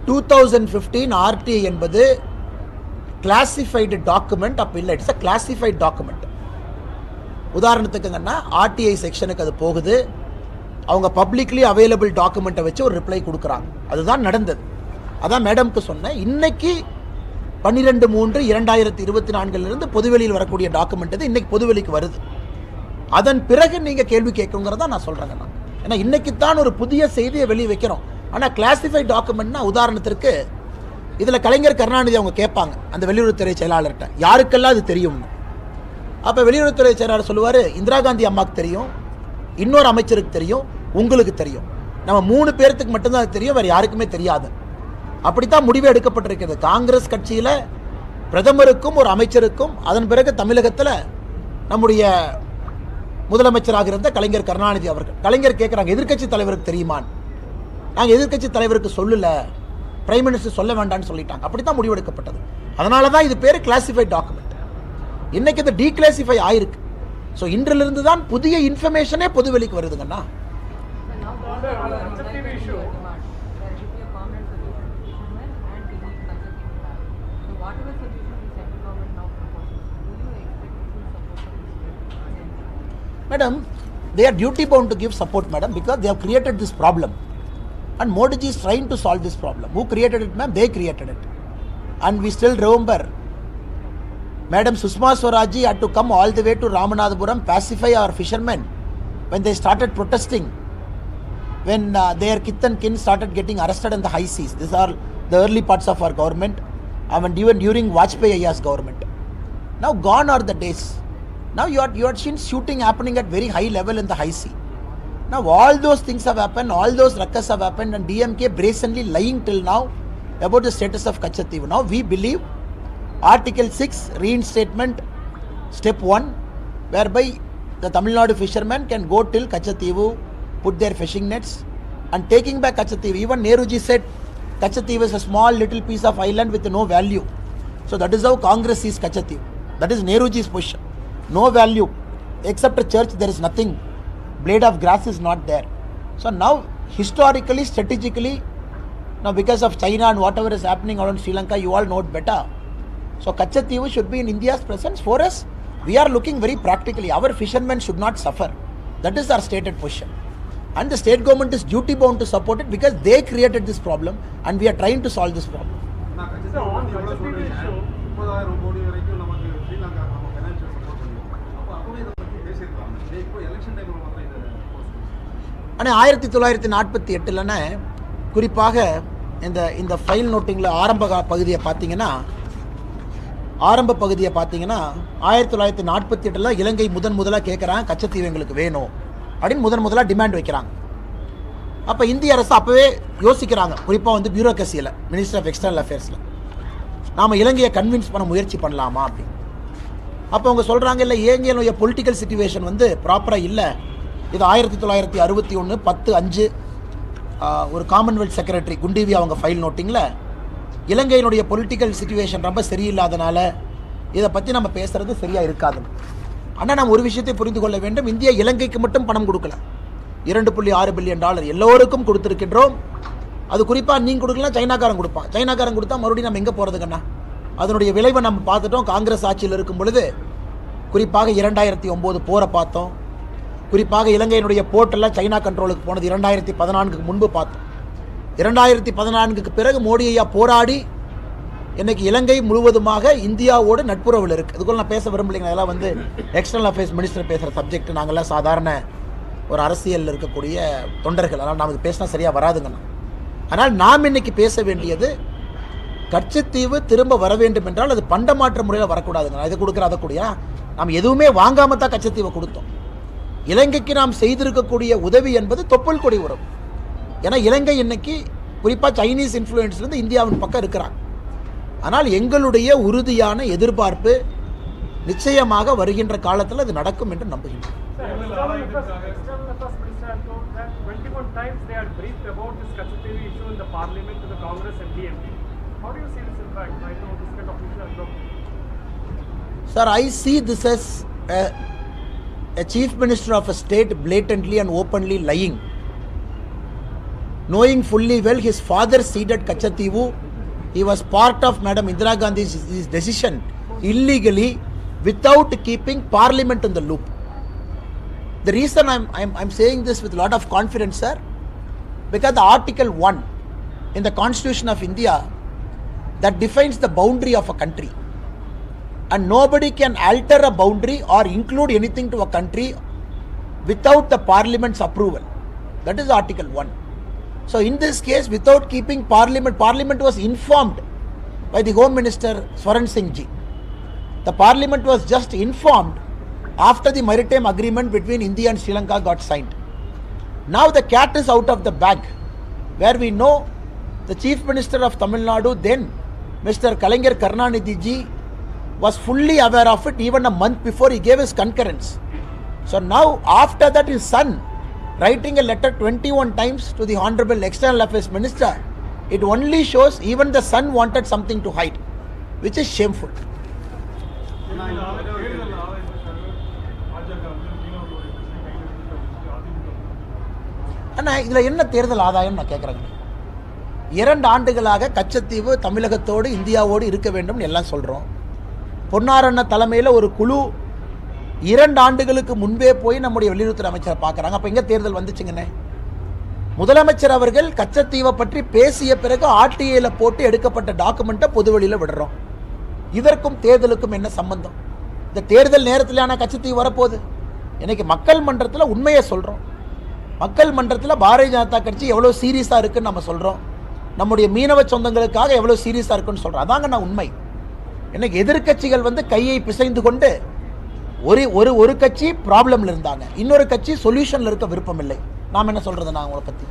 2015 ஆர்டிஐ என்பது கிளாசிஃபைடு டாக்குமெண்ட். அப்போ இல்லை, இட்ஸ் அ கிளாசிஃபைட் டாக்குமெண்ட். உதாரணத்துக்குங்கன்னா ஆர்டிஐ செக்ஷனுக்கு அது போகுது, அவங்க பப்ளிக்லி அவைலபிள் டாக்குமெண்ட்டை வச்சு ஒரு ரிப்ளை கொடுக்குறாங்க. அதுதான் நடந்தது. அதான் மேடம்க்கு சொன்னேன். இன்னைக்கு 12/3/2024 பொதுவெளியில் வரக்கூடிய டாக்குமெண்ட் இது இன்னைக்கு பொதுவெளிக்கு வருது. அதன் பிறகு நீங்கள் கேள்வி கேட்குங்கிறத நான் சொல்கிறேங்க. நான் ஏன்னா இன்னைக்கு தான் ஒரு புதிய செய்தியை வெளியே வைக்கிறோம். ஆனால் கிளாசிஃபைட் டாக்குமெண்ட்னா உதாரணத்திற்கு இதில் கலைஞர் கருணாநிதி அவங்க கேட்பாங்க அந்த வெளியுறவுத்துறை செயலாளர்கிட்ட, யாருக்கெல்லாம் அது தெரியும்னு. அப்போ வெளியுறவுத்துறை செயலாளர் சொல்லுவார், இந்திரா காந்தி அம்மாவுக்கு தெரியும், இன்னொரு அமைச்சருக்கு தெரியும், உங்களுக்கு தெரியும். நம்ம 3 பேர்த்துக்கு மட்டும்தான் அது தெரியும், வேறு யாருக்குமே தெரியாது. அப்படித்தான் முடிவு எடுக்கப்பட்டிருக்கிறது. காங்கிரஸ் கட்சியில் பிரதமருக்கும் ஒரு அமைச்சருக்கும், அதன் பிறகு தமிழகத்தில் நம்முடைய முதலமைச்சராக இருந்த கலைஞர் கருணாநிதி அவர்கள். கலைஞர் கேட்குறாங்க, எதிர்க்கட்சி தலைவருக்கு தெரியுமான்னு. நாங்கள் எதிர்க்கட்சி தலைவருக்கு சொல்லலை, பிரைம் மினிஸ்டர் சொல்ல வேண்டாம்னு சொல்லிட்டாங்க. அப்படி தான் முடிவெடுக்கப்பட்டது. அதனால தான் இது பேர் கிளாசிஃபைட் டாக்குமெண்ட். இன்னைக்கு இது டீக்ளாசிஃபை ஆயிருக்கு. ஸோ இன்றிலிருந்து தான் புதிய இன்ஃபர்மேஷனே பொதுவெளிக்கு வருதுங்கண்ணா. Madam, they are duty bound to give support, madam, because they have created this problem. And Modi ji is trying to solve this problem. Who created it, ma'am? They created it. And we still remember, Madam Sushma Swaraj ji had to come all the way to Ramanathapuram, pacify our fishermen when they started protesting, when their kith and kin started getting arrested in the high seas. These are the early parts of our government, and even during Vajpayee Ayya's government. Now gone are the days. Now you had seen shooting happening at very high level in the high sea. Now all those things have happened, all those ruckus have happened, and DMK brazenly lying till now about the status of Katchatheevu. Now we believe Article 6 reinstatement step 1, whereby the Tamil Nadu fishermen can go till Katchatheevu, put their fishing nets, and taking back Katchatheevu. Even Nehruji said Katchatheevu is a small little piece of island with no value. So that is how Congress sees Katchatheevu. That is Nehruji's position. No value. Except a church, there is nothing. Blade of grass is not there. So now, historically, strategically, now because of China and whatever is happening around Sri Lanka, you all know it better. So Katchatheevu should be in India's presence. For us, we are looking very practically. Our fishermen should not suffer. That is our stated position. And the state government is duty bound to support it because they created this problem and we are trying to solve this problem. ஆனால் 1948 குறிப்பாக இந்த file நோட்டிங்கில் ஆரம்ப பகுதியை பார்த்தீங்கன்னா 1948 இலங்கை முதலாக கேட்குறாங்க கச்சத்தீவு எங்களுக்கு வேணும் அப்படின்னு முதலாக டிமாண்ட் வைக்கிறாங்க. அப்போ இந்திய அரசு அப்போவே யோசிக்கிறாங்க, குறிப்பாக வந்து பியூரோக்ரஸியில் மினிஸ்டர் ஆஃப் எக்ஸ்டர்னல் அஃபேர்ஸில் நாம் இலங்கையை கன்வின்ஸ் பண்ண முயற்சி பண்ணலாமா அப்படின்னு. அப்போ அவங்க சொல்கிறாங்க, இல்லை இலங்கையினுடைய பொலிட்டிக்கல் சிச்சுவேஷன் வந்து ப்ராப்பராக இல்லை. இது 1961 10/5 ஒரு காமன்வெல்த் செக்ரட்டரி குண்டிவி அவங்க ஃபைல் நோட்டிங்கில் இலங்கையினுடைய பொலிட்டிக்கல் சிச்சுவேஷன் ரொம்ப சரியில்லாதனால இதை பற்றி நம்ம பேசுகிறது சரியாக இருக்காது. ஆனால் நம்ம ஒரு விஷயத்தை புரிந்து கொள்ள வேண்டும், இந்தியா இலங்கைக்கு மட்டும் பணம் கொடுக்கல, $2.6 பில்லியன் எல்லோருக்கும் கொடுத்துருக்கின்றோம். அது குறிப்பாக நீங்கள் கொடுக்கலாம், சைனாக்காரன் கொடுப்பான். சைனாக்காரன் கொடுத்தா மறுபடியும் நம்ம எங்கே போகிறதுக்கண்ணா? அதனுடைய விளைவை நம்ம பார்த்துட்டோம். காங்கிரஸ் ஆட்சியில் இருக்கும் பொழுது குறிப்பாக 2009 போரை பார்த்தோம். குறிப்பாக இலங்கையினுடைய போர்ட்டெல்லாம் சைனா கண்ட்ரோலுக்கு போனது 2014க்கு முன்பு பார்த்தோம். 2014க்கு பிறகு மோடி ஐயா போராடி இன்றைக்கி இலங்கை முழுவதுமாக இந்தியாவோடு நட்புறவில் இருக்குது. இதுக்குள்ள நான் பேச விரும்பலைங்க, அதெல்லாம் வந்து எக்ஸ்டர்னல் அஃபேர்ஸ் மினிஸ்டர் பேசுகிற சப்ஜெக்ட். நாங்கள்லாம் சாதாரண ஒரு அரசியலில் இருக்கக்கூடிய தொண்டர்கள், அதனால் நமக்கு பேசினா சரியாக வராதுங்கண்ணா. ஆனால் நாம் இன்றைக்கி பேச வேண்டியது கச்சத்தீவு திரும்ப வர வேண்டும் என்றால் அது பண்டமாற்ற முறையில் வரக்கூடாதுங்க. இதை கொடுக்குற அதை கூடிய நாம் எதுவுமே வாங்காமல் தான் கச்சத்தீவை கொடுத்தோம். இலங்கைக்கு நாம் செய்திருக்கக்கூடிய உதவி என்பது தொப்புள் கொடி உறவு. ஏன்னா இலங்கை இன்னைக்கு குறிப்பாக சைனீஸ் இன்ஃப்ளூயன்ஸ்லேருந்து இந்தியாவின் பக்கம் இருக்கிறாங்க. ஆனால் எங்களுடைய உறுதியான எதிர்பார்ப்பு நிச்சயமாக வருகின்ற காலத்தில் அது நடக்கும் என்று நம்புகின்றோம். Sir, I see this as a chief minister of a state blatantly and openly lying, knowing fully well his father ceded Katchatheevu. He was part of Madam Indira Gandhi's decision illegally without keeping Parliament in the loop. The reason I'm saying this with a lot of confidence, sir, because the Article 1 in the Constitution of India that defines the boundary of a country, and nobody can alter a boundary or include anything to a country without the Parliament's approval. That is Article 1. So in this case, without keeping Parliament was informed by the Home Minister Swaran Singh ji. The Parliament was just informed after the maritime agreement between India and Sri Lanka got signed. Now the cat is out of the bag, where we know the Chief Minister of Tamil Nadu then, Mr. Kalaignar Karunanidhi ji, was fully aware of it even a month before he gave his concurrence. So now after that his son writing a letter 21 times to the Honorable External Affairs Minister, it only shows even the son wanted something to hide, which is shameful. ஆனால் இதில் என்ன தேர்தல் ஆதாயம் நான் கேட்குறேங்க. 2 ஆண்டுகளாக கச்சத்தீவு தமிழகத்தோடு இந்தியாவோடு இருக்க வேண்டும் எல்லாம் சொல்கிறோம். பொன்னாரண்ண தலைமையில் ஒரு குழு 2 ஆண்டுகளுக்கு முன்பே போய் நம்முடைய வெளியுறவுத்துறை அமைச்சரை பார்க்குறாங்க. அப்போ எங்கே தேர்தல் வந்துச்சுங்கண்ணே? முதலமைச்சர் அவர்கள் கச்சத்தீவை பற்றி பேசிய பிறகு ஆர்டிஐயில் போட்டு எடுக்கப்பட்ட டாக்குமெண்ட்டை பொதுவெளியில் விடுறோம். இதற்கும் தேர்தலுக்கும் என்ன சம்பந்தம்? இந்த தேர்தல் நேரத்தில் ஆனால் கச்சத்தீவு வரப்போகுது. இன்னைக்கு மக்கள் மன்றத்தில் உண்மையை சொல்கிறோம். மக்கள் மன்றத்தில் பாரதிய ஜனதா கட்சி எவ்வளோ சீரியஸாக இருக்குன்னு நம்ம சொல்கிறோம். நம்முடைய மீனவ சொந்தங்களுக்காக எவ்வளோ சீரியஸாக இருக்குன்னு சொல்கிறோம். அதாங்க நான் உண்மை. இன்னைக்கு எதிர்கட்சிகள் வந்து கையை பிசைந்து கொண்டு ஒரு கட்சி ப்ராப்ளம்ல இருந்தாங்க, இன்னொரு கட்சி சொல்யூஷன்ல இருக்க விருப்பம் இல்லை. நாம் என்ன சொல்றது? நான் உங்களை பத்தி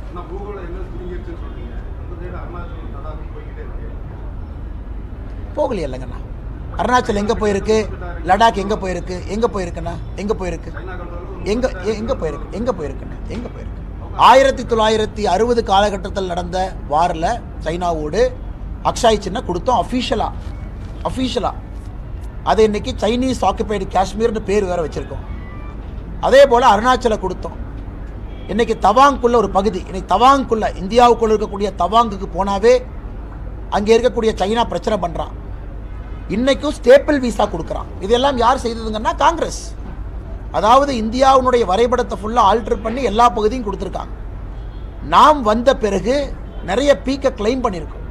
போகலையே இல்லைங்கண்ணா. அருணாச்சல் எங்க போயிருக்கு, லடாக் எங்க போயிருக்கு, எங்க போயிருக்குண்ணா, எங்க போயிருக்கு, எங்க எங்க போயிருக்கு, எங்க போயிருக்குண்ணா, எங்க போயிருக்கு? 1960 காலகட்டத்தில் நடந்த வாரில் சைனாவோடு அக்ஷாய் சின்ன கொடுத்தோம் அஃபீஷியலாக. அதை இன்னைக்கு சைனீஸ் ஆக்குபைடு காஷ்மீர்னு பேர் வேற வச்சிருக்கோம். அதே போல் அருணாச்சல கொடுத்தோம். இன்னைக்கு தவாங்குள்ள ஒரு பகுதி, இன்னைக்கு தவாங்குள்ள இந்தியாவுக்குள்ள இருக்கக்கூடிய தவாங்குக்கு போனாவே அங்கே இருக்கக்கூடிய சைனா பிரச்சனை பண்ணுறான். இன்னைக்கும் ஸ்டேப்பிள் விசா கொடுக்குறான். இதெல்லாம் யார் செய்ததுங்கன்னா காங்கிரஸ். அதாவது இந்தியாவுடைய வரைபடத்தை ஃபுல்லாக ஆல்டர் பண்ணி எல்லா பகுதியும் கொடுத்துருக்காங்க. நாம் வந்த பிறகு நிறைய பீக்கை கிளைம் பண்ணியிருக்கோம்.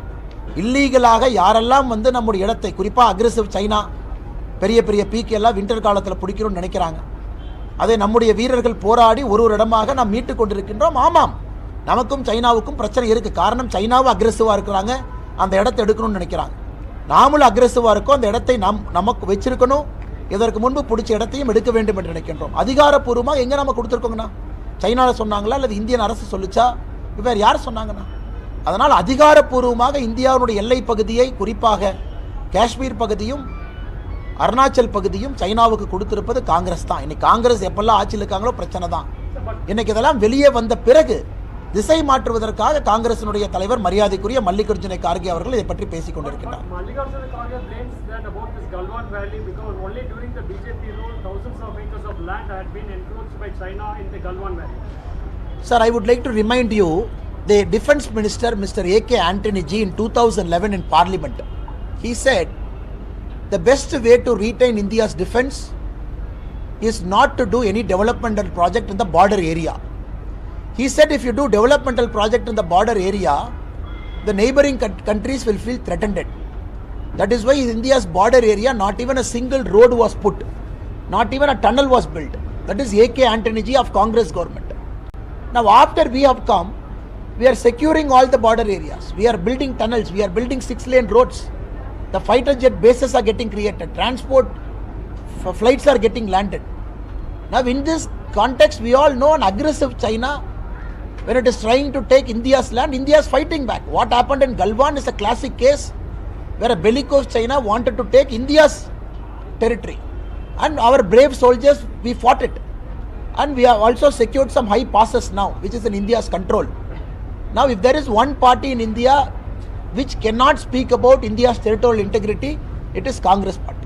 இல்லீகலாக யாரெல்லாம் வந்து நம்முடைய இடத்தை, குறிப்பாக அக்ரெசிவ் சைனா பெரிய பெரிய பீக்கெல்லாம் வின்டர் காலத்தில் பிடிக்கணும்னு நினைக்கிறாங்க. அதை நம்முடைய வீரர்கள் போராடி ஒரு இடமாக நாம் மீட்டு கொண்டிருக்கின்றோம். ஆமாம், நமக்கும் சைனாவுக்கும் பிரச்சனை இருக்குது. காரணம், சைனாவும் அக்ரெசிவாக இருக்கிறாங்க, அந்த இடத்தை எடுக்கணும்னு நினைக்கிறாங்க. நாமளும் அக்ரெசிவாக இருக்கோம், அந்த இடத்தை நமக்கு வச்சிருக்கணும், இதற்கு முன்பு பிடிச்ச இடத்தையும் எடுக்க வேண்டும் என்று நினைக்கின்றோம். அதிகாரப்பூர்வமாக எங்கே நம்ம கொடுத்துருக்கோங்கண்ணா? சைனாவில் சொன்னாங்களா அல்லது இந்தியன் அரசு சொல்லிச்சா? வேறு யார் சொன்னாங்கண்ணா? அதனால் அதிகாரப்பூர்வமாக இந்தியாவுடைய எல்லை பகுதியை, குறிப்பாக காஷ்மீர் பகுதியும் அருணாச்சல் பகுதியும் சைனாவுக்கு கொடுத்திருப்பது காங்கிரஸ் தான். இன்னைக்கு காங்கிரஸ் எப்பெல்லாம் ஆட்சியில் இருக்காங்களோ பிரச்சனை தான். இன்னைக்கு இதெல்லாம் வெளியே வந்த பிறகு திசை மாற்றுவதற்காக காங்கிரசினுடைய தலைவர் மரியாதைக்குரிய மல்லிகார்ஜுன கார்கே அவர்கள் இதை பற்றி பேசிக் கொண்டிருக்கிறார். Sir, I would like to remind you, the Defence Minister, Mr. A.K. Antony Ji, in 2011 in Parliament, he said, the best way to retain India's defence is not to do any developmental project in the border area. He said if you do developmental project in the border area, the neighboring countries will feel threatened. That is why in India's border area, not even a single road was put, not even a tunnel was built. That is A.K. Antony Ji of Congress government. Now after we have come, we are securing all the border areas. We are building tunnels, we are building 6-lane roads. The fighter jet bases are getting created. Transport flights are getting landed. Now in this context, we all know an aggressive China, when it is trying to take India's land, India is fighting back. What happened in Galwan is a classic case where a bellicose China wanted to take India's territory. And our brave soldiers, we fought it. And we have also secured some high passes now, which is in India's control. Now if there is one party in India which cannot speak about India's territorial integrity, it is Congress party.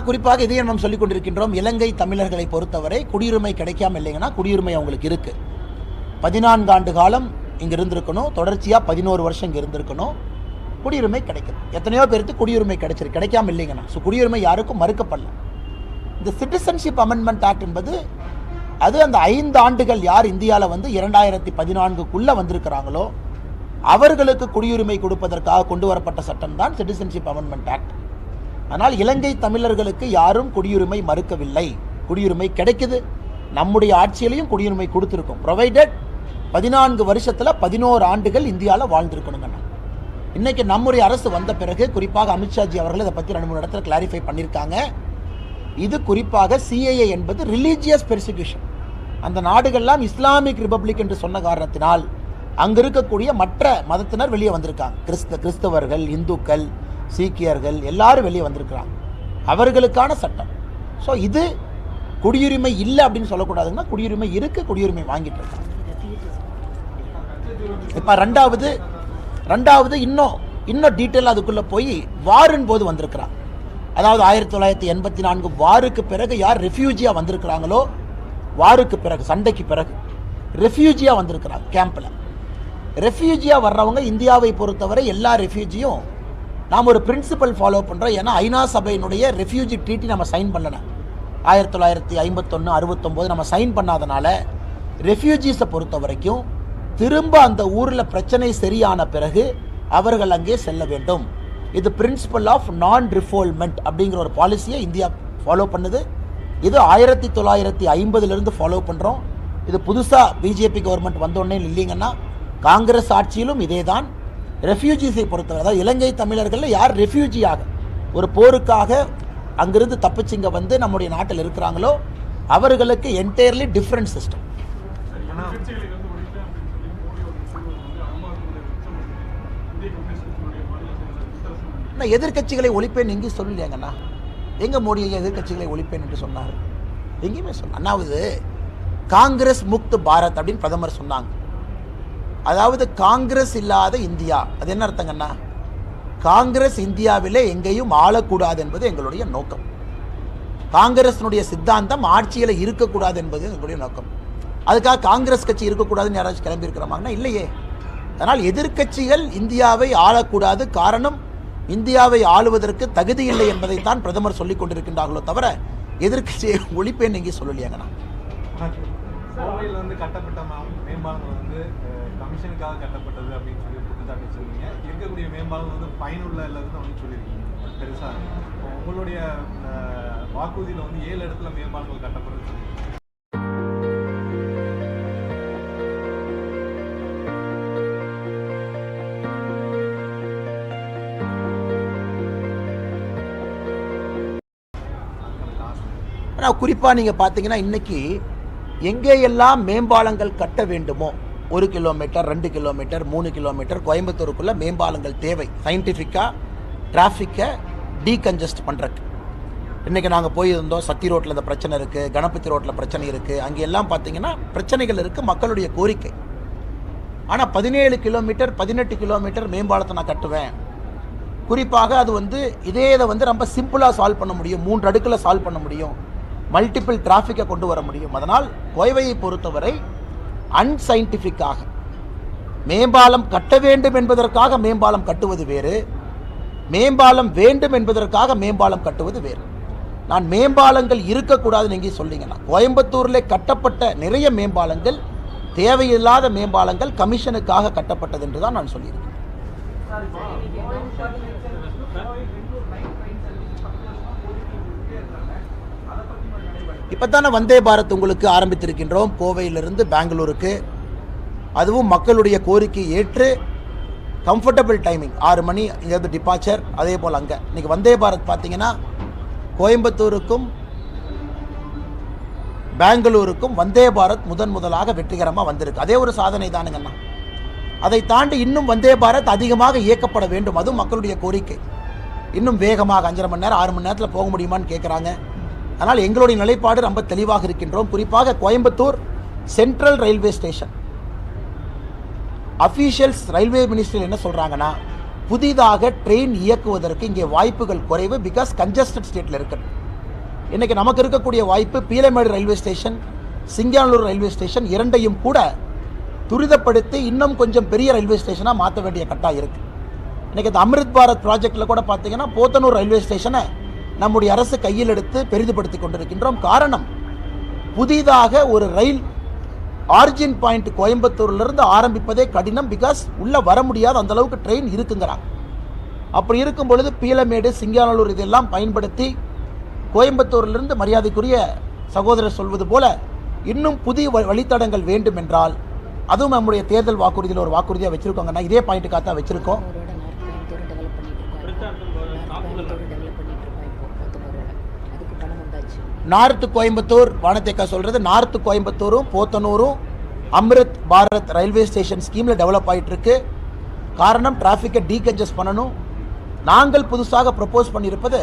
குறிப்பாக இதையும் நாம் சொல்லிக் கொண்டிருக்கின்றோம். இலங்கை தமிழர்களை பொறுத்தவரை குடியுரிமை கிடைக்காம இல்லைங்கன்னா, குடியுரிமை அவங்களுக்கு இருக்கு. 14 ஆண்டு காலம் இங்கே இருந்திருக்கணும், தொடர்ச்சியாக 11 வருஷம் இங்கே இருந்திருக்கணும், குடியுரிமை கிடைக்கும். எத்தனையோ பேருக்கு குடியுரிமை கிடைச்சிருக்கு, கிடைக்காம இல்லைங்கண்ணா. ஸோ குடியுரிமை யாருக்கும் மறுக்கப்படல. இந்த சிட்டிசன்ஷிப் அமெண்ட்மெண்ட் ஆக்ட் என்பது அது அந்த 5 ஆண்டுகள் யார் இந்தியாவில் வந்து 2014 வந்திருக்கிறாங்களோ அவர்களுக்கு குடியுரிமை கொடுப்பதற்காக கொண்டு வரப்பட்ட சட்டம் தான் சிட்டிசன்ஷிப் அமெண்ட்மெண்ட் ஆக்ட். ஆனால் இலங்கை தமிழர்களுக்கு யாரும் குடியுரிமை மறுக்கவில்லை, குடியுரிமை கிடைக்குது. நம்முடைய ஆட்சியிலையும் குடியுரிமை கொடுத்துருக்கோம். ப்ரொவைடட் 14 வருஷத்தில் 11 ஆண்டுகள் இந்தியாவில் வாழ்ந்திருக்கணுங்கண்ணா. இன்றைக்கி நம்முடைய அரசு வந்த பிறகு குறிப்பாக அமித்ஷாஜி அவர்கள் இதை பற்றி 2-3 இடத்துல கிளாரிஃபை பண்ணியிருக்காங்க. இது குறிப்பாக சிஏஏ என்பது ரிலீஜியஸ் பெர்சிக்யூஷன். அந்த நாடுகள்லாம் இஸ்லாமிக் ரிபப்ளிக் என்று சொன்ன காரணத்தினால் அங்கே இருக்கக்கூடிய மற்ற மதத்தினர் வெளியே வந்திருக்காங்க. கிறிஸ்தவர்கள், இந்துக்கள், சீக்கியர்கள் எல்லாரும் வெளியே வந்திருக்கிறாங்க. அவர்களுக்கான சட்டம். ஸோ இது குடியுரிமை இல்லை அப்படின்னு சொல்லக்கூடாதுங்கன்னா, குடியுரிமை இருக்குது, குடியுரிமை வாங்கிட்டு இருக்காங்க. இப்போ ரெண்டாவது இன்னும் டீட்டெயில் அதுக்குள்ளே போய் வாரின் போது வந்திருக்கிறாங்க. அதாவது 1984 வாருக்கு பிறகு யார் ரெஃப்யூஜியாக வந்திருக்கிறாங்களோ, வாருக்கு பிறகு சண்டைக்கு பிறகு ரெஃப்யூஜியாக வந்திருக்கிறாங்க கேம்பில். ரெஃப்யூஜியாக வர்றவங்க இந்தியாவை பொறுத்தவரை எல்லா ரெஃப்யூஜியும் நாம் ஒரு பிரின்சிபல் ஃபாலோ பண்ணுறோம். ஏன்னா ஐநா சபையினுடைய ரெஃப்யூஜி ட்ரீட்டி நம்ம சைன் பண்ணல. 1951, 69 நம்ம சைன் பண்ணாதனால ரெஃப்யூஜிஸை பொறுத்த வரைக்கும் திரும்ப அந்த ஊரில் பிரச்சனை சரியான பிறகு அவர்கள் அங்கே செல்ல வேண்டும். இது பிரின்சிபல் ஆஃப் நான் ரிஃபால்மெண்ட் அப்படிங்கிற ஒரு பாலிசியை இந்தியா ஃபாலோ பண்ணுது. இது 1950 ஃபாலோ பண்ணுறோம். இது புதுசாக பிஜேபி கவர்மெண்ட் வந்தோடனே இல்லைங்கன்னா, காங்கிரஸ் ஆட்சியிலும் இதே தான். ரெஃப்யூஜிஸை பொறுத்தவரை, அதாவது இலங்கை தமிழர்களில் யார் ரெஃப்யூஜியாக ஒரு போருக்காக அங்கிருந்து தப்பிச்சிங்க வந்து நம்முடைய நாட்டில் இருக்கிறாங்களோ அவர்களுக்கு என்டையர்லி டிஃப்ரெண்ட் சிஸ்டம். எதிர்கட்சிகளை ஒழிப்பேன் எங்கேயும் சொல்லலையாங்கண்ணா. எங்க மோடி எதிர்க்கட்சிகளை ஒழிப்பேன் என்று சொன்னார்? எங்கேயுமே சொல்ல. அண்ணாவது காங்கிரஸ் முக்த் பாரத் அப்படின்னு பிரதமர் சொன்னாங்க. அதாவது காங்கிரஸ் இல்லாத இந்தியா. அது என்ன அர்த்தங்கண்ணா? காங்கிரஸ் இந்தியாவிலே எங்கேயும் ஆளக்கூடாது என்பது எங்களுடைய நோக்கம். காங்கிரஸினுடைய சித்தாந்தம் ஆட்சியில் இருக்கக்கூடாது என்பது எங்களுடைய நோக்கம். அதுக்காக காங்கிரஸ் கட்சி இருக்கக்கூடாதுன்னு யாராச்சும் கிளம்பி இருக்கிறாங்கன்னா இல்லையே. அதனால் எதிர்க்கட்சிகள் இந்தியாவை ஆளக்கூடாது, காரணம் இந்தியாவை ஆளுவதற்கு தகுதி இல்லை என்பதைத்தான் பிரதமர் சொல்லிக் கொண்டிருக்கின்றார்களோ தவிர எதிர்க்கட்சியை ஒழிப்பேன் எங்கே சொல்லலையாங்கண்ணா. கோவையில் வந்து கட்டப்பட்ட மேம்பாலங்கள் வந்து கமிஷனுக்காக கட்டப்பட்டது அப்படின்னு சொல்லி குற்றச்சாட்டு வச்சிருக்கீங்க. இருக்கக்கூடிய மேம்பாலங்கள் வந்து பயனுள்ள இல்லதுன்னு வந்து சொல்லியிருக்கீங்க. பெருசாக உங்களுடைய வாக்குறுதியில் வந்து 7 இடத்துல மேம்பாலங்கள் கட்டப்படுது சொல்லியிருக்கீங்க. ஆனால் குறிப்பாக நீங்கள் பார்த்தீங்கன்னா இன்றைக்கி எங்கேயெல்லாம் மேம்பாலங்கள் கட்ட வேண்டுமோ 1 கிலோமீட்டர் 2 கிலோமீட்டர் 3 கிலோமீட்டர் கோயம்புத்தூருக்குள்ளே மேம்பாலங்கள் தேவை. சயின்டிஃபிக்காக டிராஃபிக்கை டீகன்ஜஸ்ட் பண்ணுறக்கு. இன்றைக்கி நாங்கள் போயிருந்தோம். சத்தி ரோட்டில் இந்த பிரச்சனை இருக்குது, கணபதி ரோட்டில் பிரச்சனை இருக்குது. அங்கே எல்லாம் பார்த்தீங்கன்னா பிரச்சனைகள் இருக்குது, மக்களுடைய கோரிக்கை. ஆனால் 17 கிலோமீட்டர் 18 கிலோமீட்டர் மேம்பாலத்தை நான் கட்டுவேன். குறிப்பாக அது வந்து இதை வந்து ரொம்ப சிம்பிளாக சால்வ் பண்ண முடியும், 3 அடுக்கில் சால்வ் பண்ண முடியும், மல்டிபிள் டிராஃபிக்கை கொண்டு வர முடியும். அதனால் கோவையை பொறுத்தவரை அன்சைன்டிஃபிக்காக மேம்பாலம் கட்ட வேண்டும் என்பதற்காக மேம்பாலம் கட்டுவது வேறு, மேம்பாலம் வேண்டும் என்பதற்காக மேம்பாலம் கட்டுவது வேறு. நான் மேம்பாலங்கள் இருக்கக்கூடாதுன்னு எங்கேயும் சொல்லிங்கன்னா, கோயம்புத்தூரில் கட்டப்பட்ட நிறைய மேம்பாலங்கள் தேவையில்லாத மேம்பாலங்கள் கமிஷனுக்காக கட்டப்பட்டது என்று தான் நான் சொல்லியிருக்கேன். இப்போ தானே வந்தே பாரத் உங்களுக்கு ஆரம்பித்திருக்கின்றோம் கோவையிலிருந்து பெங்களூருக்கு. அதுவும் மக்களுடைய கோரிக்கை ஏற்று கம்ஃபர்டபுள் டைமிங் 6 மணி இங்கேருந்து டிபார்ச்சர். அதே போல் அங்கே இன்றைக்கி வந்தே பாரத் பார்த்தீங்கன்னா கோயம்புத்தூருக்கும் பெங்களூருக்கும் வந்தே பாரத் முதலாக வெற்றிகரமாக வந்திருக்கு. அதே ஒரு சாதனை தானுங்கண்ணா. அதை தாண்டி இன்னும் வந்தே பாரத் அதிகமாக இயக்கப்பட வேண்டும், அதுவும் மக்களுடைய கோரிக்கை. இன்னும் வேகமாக 5.5 மணி நேரம் 6 மணி நேரத்தில் போக முடியுமான்னு கேட்குறாங்க. அதனால் எங்களுடைய நிலைப்பாடு ரொம்ப தெளிவாக இருக்கின்றோம். குறிப்பாக Coimbatore central railway station officials railway மினிஸ்ட்ரியில் என்ன சொல்கிறாங்கன்னா, புதிதாக ட்ரெயின் இயக்குவதற்கு இங்கே வாய்ப்புகள் குறைவு, பிகாஸ் கன்ஜஸ்டட் ஸ்டேட்டில் இருக்குது. இன்றைக்கி நமக்கு இருக்கக்கூடிய வாய்ப்பு Peelamedu railway station, Singanur railway station இரண்டையும் கூட துரிதப்படுத்தி இன்னும் கொஞ்சம் பெரிய ரயில்வே ஸ்டேஷனாக மாற்ற வேண்டிய கட்டாயம் இருக்குது. இன்றைக்கி இந்த அமிர்த் பாரத் ப்ராஜெக்டில் கூட பார்த்தீங்கன்னா போத்தனூர் ரயில்வே ஸ்டேஷனை நம்முடைய அரசு கையில் எடுத்து பெரிதுபடுத்தி கொண்டிருக்கின்றோம். காரணம், புதிதாக ஒரு ரயில் ஆரிஜின் பாயிண்ட் கோயம்புத்தூர்லேருந்து ஆரம்பிப்பதே கடினம், பிகாஸ் உள்ளே வர முடியாத அந்த அளவுக்கு ட்ரெயின் இருக்குங்கிறாங்க. அப்படி இருக்கும் பொழுது பீலமேடு சிங்கானூர் இதெல்லாம் பயன்படுத்தி கோயம்புத்தூரிலிருந்து மரியாதைக்குரிய சகோதரர் சொல்வது போல இன்னும் புதிய வழித்தடங்கள் வேண்டும் என்றால், அதுவும் நம்முடைய தேர்தல் வாக்குறுதியில் ஒரு வாக்குறுதியாக வச்சுருக்கோங்கன்னா, இதே பாயிண்ட்டுக்காக தான் வச்சுருக்கோம். நார்த் கோயம்புத்தூர் வானத்தேக்கா சொல்கிறது, நார்த் கோயம்புத்தூரும் போத்தனூரும் அமிர்த் பாரத் ரயில்வே ஸ்டேஷன் ஸ்கீமில் டெவலப் ஆகிட்டுருக்கு. காரணம், டிராஃபிக்கை டீகன்ஜஸ்ட் பண்ணணும். நாங்கள் புதுசாக ப்ரப்போஸ் பண்ணியிருப்பது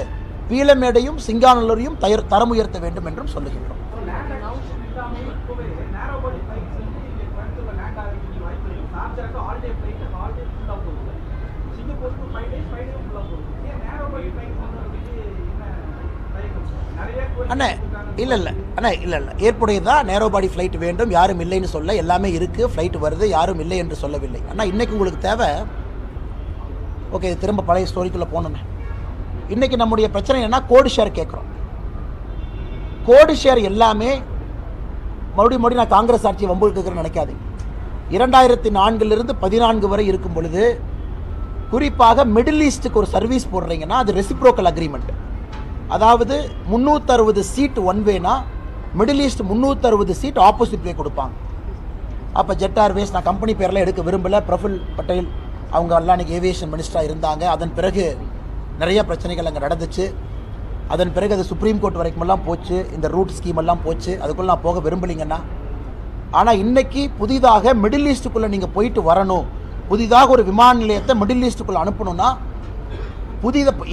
பீலமேடையும் சிங்கானூரையும் தரம் உயர்த்த வேண்டும் என்றும் சொல்லுகின்றோம். அண்ணே இல்லை ஏற்புடையதான். நேரோ பாடி ஃப்ளைட் வேண்டும், யாரும் இல்லைன்னு சொல்ல, எல்லாமே இருக்குது, ஃப்ளைட் வருது, யாரும் இல்லை என்று சொல்லவில்லை. ஆனால் இன்றைக்கி உங்களுக்கு தேவை, ஓகே திரும்ப பழைய ஸ்டோரிக்குள்ளே போகணுமே. இன்றைக்கி நம்முடைய பிரச்சனை என்னன்னா, கோடு ஷேர் கேட்குறோம். கோடு ஷேர் எல்லாமே மறுபடியும் நான் காங்கிரஸ் ஆட்சி வம்புக்குன்னு நினைக்காதீங்க. 2004 14 வரை இருக்கும் பொழுது குறிப்பாக மிடில் ஈஸ்ட்டுக்கு ஒரு சர்வீஸ் போடுறீங்கன்னா அது ரெசிப்ரோக்கல் அக்ரிமெண்ட். அதாவது 360 சீட் ஒன் வேனா மிடில் ஈஸ்ட் 360 சீட் ஆப்போசிட் வே கொடுப்பாங்க. அப்போ ஜெட் ஏர்வேஸ், நான் கம்பெனி பேரெல்லாம் எடுக்க விரும்பலை, பிரஃபுல் பட்டேல் அவங்க எல்லாம் அன்றைக்கி ஏவியேஷன் மினிஸ்டராக இருந்தாங்க. அதன் பிறகு நிறைய பிரச்சனைகள் அங்கே நடந்துச்சு. அதன் பிறகு அது சுப்ரீம் கோர்ட் வரைக்குமெல்லாம் போச்சு, இந்த ரூட் ஸ்கீம் எல்லாம் போச்சு. அதுக்குள்ளே நான் போக விரும்பலிங்கன்னா. ஆனால் இன்றைக்கி புதிதாக மிடில் ஈஸ்ட்டுக்குள்ளே நீங்கள் போயிட்டு வரணும், புதிதாக ஒரு விமான நிலையத்தை மிடில் ஈஸ்ட்டுக்குள்ளே அனுப்பணும்னா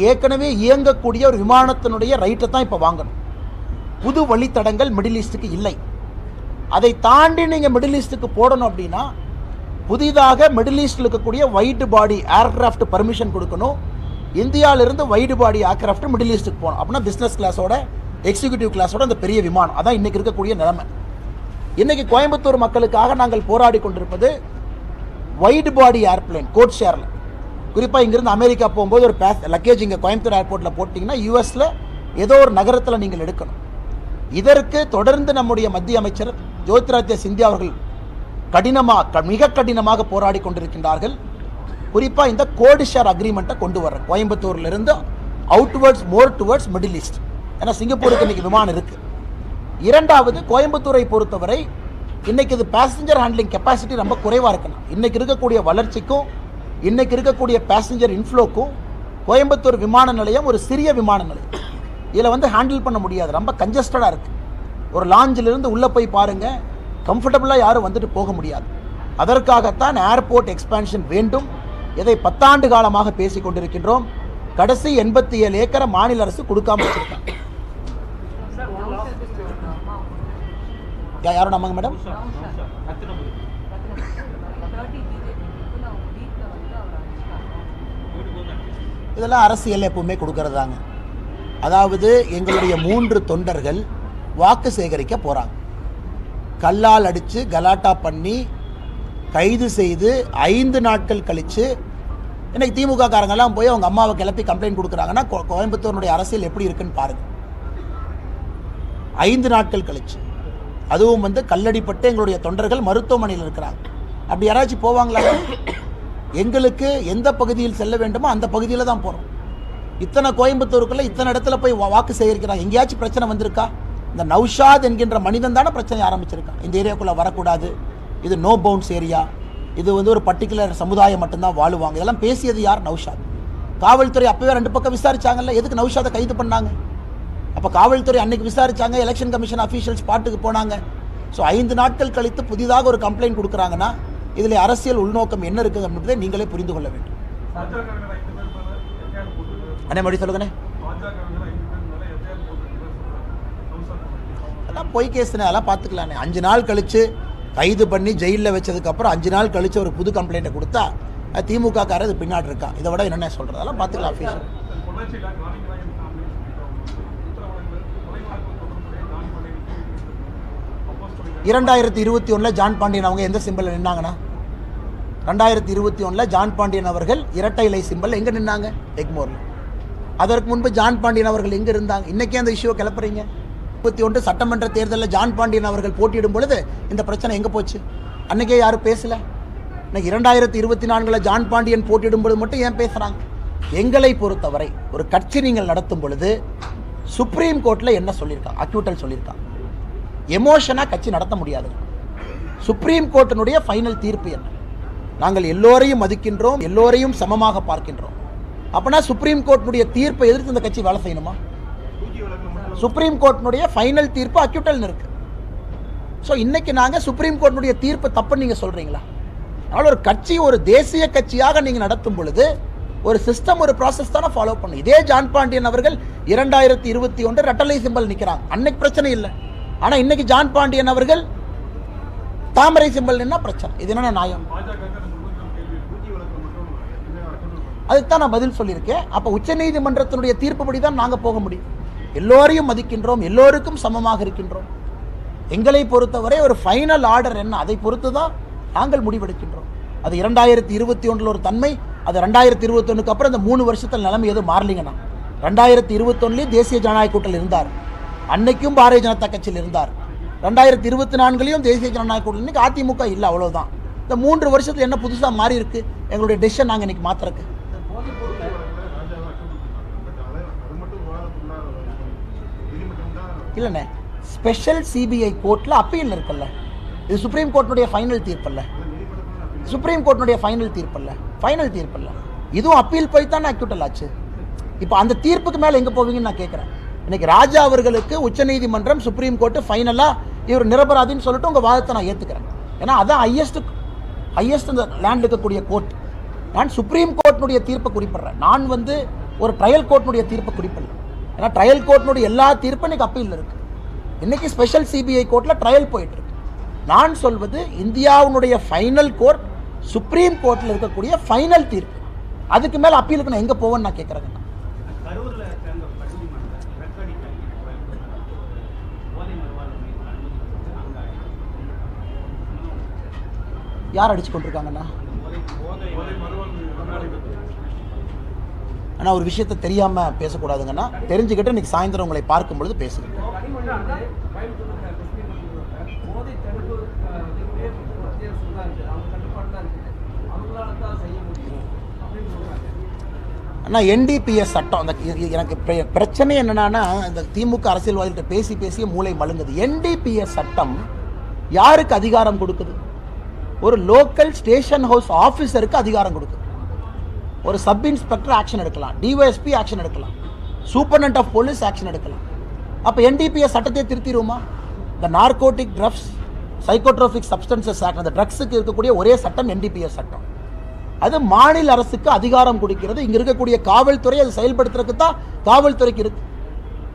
ஏற்கனவே இயங்கக்கூடிய ஒரு விமானத்தினுடைய ரைட்டை தான் இப்போ வாங்கணும். புது வழித்தடங்கள் மிடில் ஈஸ்ட்டுக்கு இல்லை. அதை தாண்டி நீங்கள் மிடில் ஈஸ்ட்டுக்கு போடணும் அப்படின்னா புதிதாக மிடில் ஈஸ்டில் இருக்கக்கூடிய வைடு பாடி ஏர்கிராஃப்ட் பர்மிஷன் கொடுக்கணும். இந்தியாவிலிருந்து வைடு பாடி ஏர்கிராஃப்ட் மிடில் ஈஸ்ட்டுக்கு போகணும். அப்படின்னா பிஸ்னஸ் கிளாஸோட எக்ஸிக்யூட்டிவ் கிளாஸோட அந்த பெரிய விமானம். அதான் இன்றைக்கி இருக்கக்கூடிய நிலைமை. இன்றைக்கி கோயம்புத்தூர் மக்களுக்காக நாங்கள் போராடி கொண்டிருப்பது வைடு பாடி ஏர்பிளைன் கோட் ஷேரில். குறிப்பாக இங்கேருந்து அமெரிக்கா போகும்போது ஒரு லக்கேஜ் இங்கே கோயம்புத்தூர் ஏர்போர்ட்டில் போட்டிங்கன்னா யூஎஸில் ஏதோ ஒரு நகரத்தில் நீங்கள் எடுக்கணும். இதற்கு தொடர்ந்து நம்முடைய மத்திய அமைச்சர் ஜோதிராதித்ய சிந்தியா அவர்கள் மிக கடினமாக போராடி கொண்டிருக்கின்றார்கள். குறிப்பாக இந்த கோட் ஷேர் அக்ரிமெண்ட்டை கொண்டு வர கோயம்புத்தூர்லேருந்து outwards more towards Middle East. ஏன்னா சிங்கப்பூருக்கு இன்றைக்கி விமானம் இருக்குது. இரண்டாவது, கோயம்புத்தூரை பொறுத்தவரை இன்றைக்கி இது பேசஞ்சர் ஹேண்ட்லிங் கெப்பாசிட்டி ரொம்ப குறைவாக இருக்கணும். இன்றைக்கி இருக்கக்கூடிய வளர்ச்சிக்கும் இன்றைக்கி இருக்கக்கூடிய பேசஞ்சர் இன்ஃப்ளோக்கும் கோயம்புத்தூர் விமான நிலையம் ஒரு சிறிய விமான நிலையம். இதில் ஹேண்டில் பண்ண முடியாது, ரொம்ப கன்ஜஸ்டடாக இருக்குது. ஒரு லாஞ்சிலிருந்து உள்ளே போய் பாருங்கள், கம்ஃபர்டபுளாக யாரும் வந்துட்டு போக முடியாது. அதற்காகத்தான் ஏர்போர்ட் எக்ஸ்பான்ஷன் வேண்டும். இதை 10 ஆண்டு காலமாக பேசி கொண்டிருக்கின்றோம். கடைசி 87 ஏக்கரை மாநில அரசு கொடுக்காம வச்சிருக்காங்க. யாரும் நம்பங்க மேடம்? இதெல்லாம் அரசியல் எப்பவுமே கொடுக்கறதாங்க. அதாவது எங்களுடைய 3 தொண்டர்கள் வாக்கு சேகரிக்க போகிறாங்க. கல்லால் அடித்து கலாட்டா பண்ணி கைது செய்து 5 நாட்கள் கழித்து இன்னைக்கு திமுக காரங்கெல்லாம் போய் அவங்க அம்மாவை கிளப்பி கம்ப்ளைண்ட் கொடுக்குறாங்கன்னா கோயம்புத்தூருடைய அரசியல் எப்படி இருக்குன்னு பாருங்கள். 5 நாட்கள் கழிச்சு, அதுவும் கல்லடிப்பட்டு எங்களுடைய தொண்டர்கள் மருத்துவமனையில் இருக்கிறாங்க. அப்படி யாராச்சும் போவாங்களா? எங்களுக்கு எந்த பகுதியில் செல்ல வேண்டுமோ அந்த பகுதியில் தான் போகிறோம். இத்தனை கோயம்புத்தூருக்குள்ளே இத்தனை இடத்துல போய் வாக்கு சேகரிக்கிறாங்க. எங்கேயாச்சும் பிரச்சனை வந்திருக்கா? இந்த நௌஷாத் என்கின்ற மனிதன் தானே பிரச்சனை ஆரம்பிச்சிருக்கான். இந்த ஏரியாக்குள்ளே வரக்கூடாது, இது நோ பவுண்ட்ஸ் ஏரியா, இது ஒரு பர்டிகுலர் சமுதாயம் மட்டும்தான் வாழுவாங்க, இதெல்லாம் பேசியது யார்? நௌஷாத். காவல்துறை அப்போவே 2 பக்கம் விசாரிச்சாங்கல்ல, எதுக்கு நௌஷாதை கைது பண்ணாங்க? அப்போ காவல்துறை அன்னைக்கு விசாரிச்சாங்க, எலெக்ஷன் கமிஷன் அஃபீஷியல்ஸ் பாட்டுக்கு போனாங்க. ஸோ 5 நாட்கள் கழித்து புதிதாக ஒரு கம்ப்ளைண்ட் கொடுக்குறாங்கன்னா இதில் அரசியல் உள்நோக்கம் என்ன இருக்குது அப்படின்றதை நீங்களே புரிந்து கொள்ள வேண்டும். அண்ணே மறுபடி சொல்லுங்கண்ணே. அதெல்லாம் பொய் கேஸ்ண்ணே, அதெல்லாம் பார்த்துக்கலாண்ணே. 5 நாள் கழித்து கைது பண்ணி ஜெயிலில் வச்சதுக்கப்புறம் 5 நாள் கழித்து ஒரு புது கம்ப்ளைண்ட்டை கொடுத்தா திமுக காரர் இது பின்னாடி இருக்கா. இதை விட என்னென்ன சொல்கிறது, அதெல்லாம் பார்த்துக்கலாம் அஃபீஷியல். 2021 ஜான் பாண்டியன் அவங்க எந்த சிம்பிள் நின்னாங்கன்னா, 2021 ஜான் பாண்டியன் அவர்கள் இரட்டை இலை சிம்பிள் எங்கே நின்னாங்க? எக்மோரில். அதற்கு முன்பு ஜான் பாண்டியன் அவர்கள் எங்கே இருந்தாங்க? இன்றைக்கே அந்த இஷ்யூவை கிளப்புறீங்க. 21 சட்டமன்ற தேர்தலில் ஜான் பாண்டியன் அவர்கள் போட்டியிடும் பொழுது இந்த பிரச்சனை எங்கே போச்சு? அன்றைக்கே யாரும் பேசலை. இன்னைக்கு 2024 ஜான் பாண்டியன் போட்டியிடும் பொழுது மட்டும் ஏன் பேசுகிறாங்க? எங்களை பொறுத்தவரை ஒரு கட்சி நீங்கள் நடத்தும் பொழுது சுப்ரீம் கோர்ட்டில் என்ன சொல்லியிருக்காங்க? அக்யூட்டல் சொல்லியிருக்காங்க. எமோஷனாக கட்சி நடத்த முடியாது. சுப்ரீம் கோர்ட்டினுடைய ஃபைனல் தீர்ப்பு என்ன? நாங்கள் எல்லோரையும் மதிக்கின்றோம், எல்லோரையும் சமமாக பார்க்கின்றோம். அப்படின்னா சுப்ரீம் கோர்ட்டினுடைய தீர்ப்பை எதிர்த்து இந்த கட்சி வேலை செய்யணுமா? சுப்ரீம் கோர்ட்டினுடைய ஃபைனல் தீர்ப்பு அக்யூட்டல் இருக்கு. ஸோ இன்னைக்கு நாங்கள் சுப்ரீம் கோர்ட்டினுடைய தீர்ப்பு தப்புன்னு நீங்கள் சொல்கிறீங்களா? அதனால் ஒரு கட்சி ஒரு தேசிய கட்சியாக நீங்கள் நடத்தும் பொழுது ஒரு சிஸ்டம், ஒரு ப்ராசஸ் தானே ஃபாலோ பண்ணும். இதே ஜான் பாண்டியன் அவர்கள் 2021 ரெட்டலை சிம்பல் நிற்கிறாங்க, அன்னைக்கு பிரச்சனை இல்லை. ஆனால் இன்னைக்கு ஜான் பாண்டியன் அவர்கள் தாமரை சிம்பல் என்ன பிரச்சனை? இது என்ன நியாயம்? அதுதான் நான் பதில் சொல்லியிருக்கேன். அப்போ உச்சநீதிமன்றத்தினுடைய தீர்ப்புப்படி தான் நாங்கள் போக முடியும். எல்லோரையும் மதிக்கின்றோம், எல்லோருக்கும் சமமாக இருக்கின்றோம். எங்களை பொறுத்தவரை ஒரு ஃபைனல் ஆர்டர் என்ன, அதை பொறுத்து தான் நாங்கள் முடிவெடுக்கின்றோம். அது 2021 ஒரு தன்மை, அது 2021 அப்புறம் இந்த 3 வருஷத்தில் நிலைமை எதுவும் மாறலிங்கன்னா, 2021 தேசிய ஜனநாயக கூட்டத்தில் இருந்தார், அன்னைக்கும் பாரதிய ஜனதா கட்சியில் இருந்தார். 2024 தேசிய ஜனநாயக கூட்டத்தில், இன்னைக்கு அதிமுக இல்லை, அவ்வளோதான். இந்த 3 வருஷத்தில் என்ன புதுசாக மாறி இருக்கு? எங்களுடைய டெசிஷன் நாங்கள் இன்னைக்கு மாத்திரக்கு இல்லைண்ணே. ஸ்பெஷல் சிபிஐ கோர்ட்டில் அப்பீல் இருக்குல்ல, இது சுப்ரீம் கோர்ட்டினுடைய ஃபைனல் தீர்ப்பல்ல. சுப்ரீம் கோர்ட்டினுடைய ஃபைனல் தீர்ப்பல்ல, இதுவும் அப்பீல் போய் தான் அக்யூட்டல் ஆச்சு. இப்போ அந்த தீர்ப்புக்கு மேலே எங்கே போவீங்கன்னு நான் கேட்குறேன். இன்னைக்கு ராஜா அவர்களுக்கு உச்சநீதிமன்றம் சுப்ரீம் கோர்ட்டு ஃபைனலாக இவர் நிரபராதின்னு சொல்லிட்டு உங்கள் வாதத்தை நான் ஏற்றுக்கிறேன். ஏன்னா அதான் ஹையஸ்ட் இந்த லேண்ட் இருக்கக்கூடிய கோர்ட். நான் சுப்ரீம் கோர்ட்டினுடைய தீர்ப்பை குறிப்பிட்றேன். நான் ஒரு ட்ரையல் கோர்ட்டினுடைய தீர்ப்பை குறிப்பிடல. ஏன்னா ட்ரையல் கோர்ட்டினுடைய எல்லா தீர்ப்பும் இன்னைக்கு அப்பீல் இருக்கு. இன்னைக்கு ஸ்பெஷல் சிபிஐ கோர்ட்டில் ட்ரையல் போயிட்டு இருக்கு. நான் சொல்வது இந்தியாவுடைய ஃபைனல் கோர்ட் சுப்ரீம் கோர்ட்டில் இருக்கக்கூடிய ஃபைனல் தீர்ப்பு. அதுக்கு மேலே அப்பீலுக்கு நான் எங்கே போவேன்னு நான் கேட்குறேங்க. யார் அடிச்சு கொண்டிருக்காங்கண்ணா? ஆனால் ஒரு விஷயத்தை தெரியாமல் பேசக்கூடாதுங்கண்ணா. தெரிஞ்சுக்கிட்டு இன்னைக்கு சாயந்தரம் உங்களை பார்க்கும் பொழுது பேசுகிறேன். ஆனால் என்டிபிஎஸ் சட்டம் அந்த எனக்கு பிரச்சனை என்னன்னா இந்த திமுக அரசியல்வாதிகிட்ட பேசி பேசிய மூளை மழுங்குது. என்டிபிஎஸ் சட்டம் யாருக்கு அதிகாரம் கொடுக்குது? ஒரு லோக்கல் ஸ்டேஷன் ஹவுஸ் ஆஃபீஸருக்கு அதிகாரம் கொடுக்குது. ஒரு சப் இன்ஸ்பெக்டர் ஆக்ஷன் எடுக்கலாம், டிஒஎஸ்பி ஆக்ஷன் எடுக்கலாம், சூப்பர்டென்ட் ஆஃப் போலீஸ் ஆக்ஷன் எடுக்கலாம். அப்போ என்டிபிஎஸ் சட்டத்தை திருத்திடுவோமா? இந்த narcotic drugs psychotropic substances act, அந்த ட்ரக்ஸுக்கு இருக்கக்கூடிய ஒரே சட்டம் என்டிபிஎஸ் சட்டம். அது மாநில அரசுக்கு அதிகாரம் கொடுக்கிறது. இங்கே இருக்கக்கூடிய காவல்துறை அதை செயல்படுத்துறதுக்கு தான் காவல்துறைக்கு இருக்கு.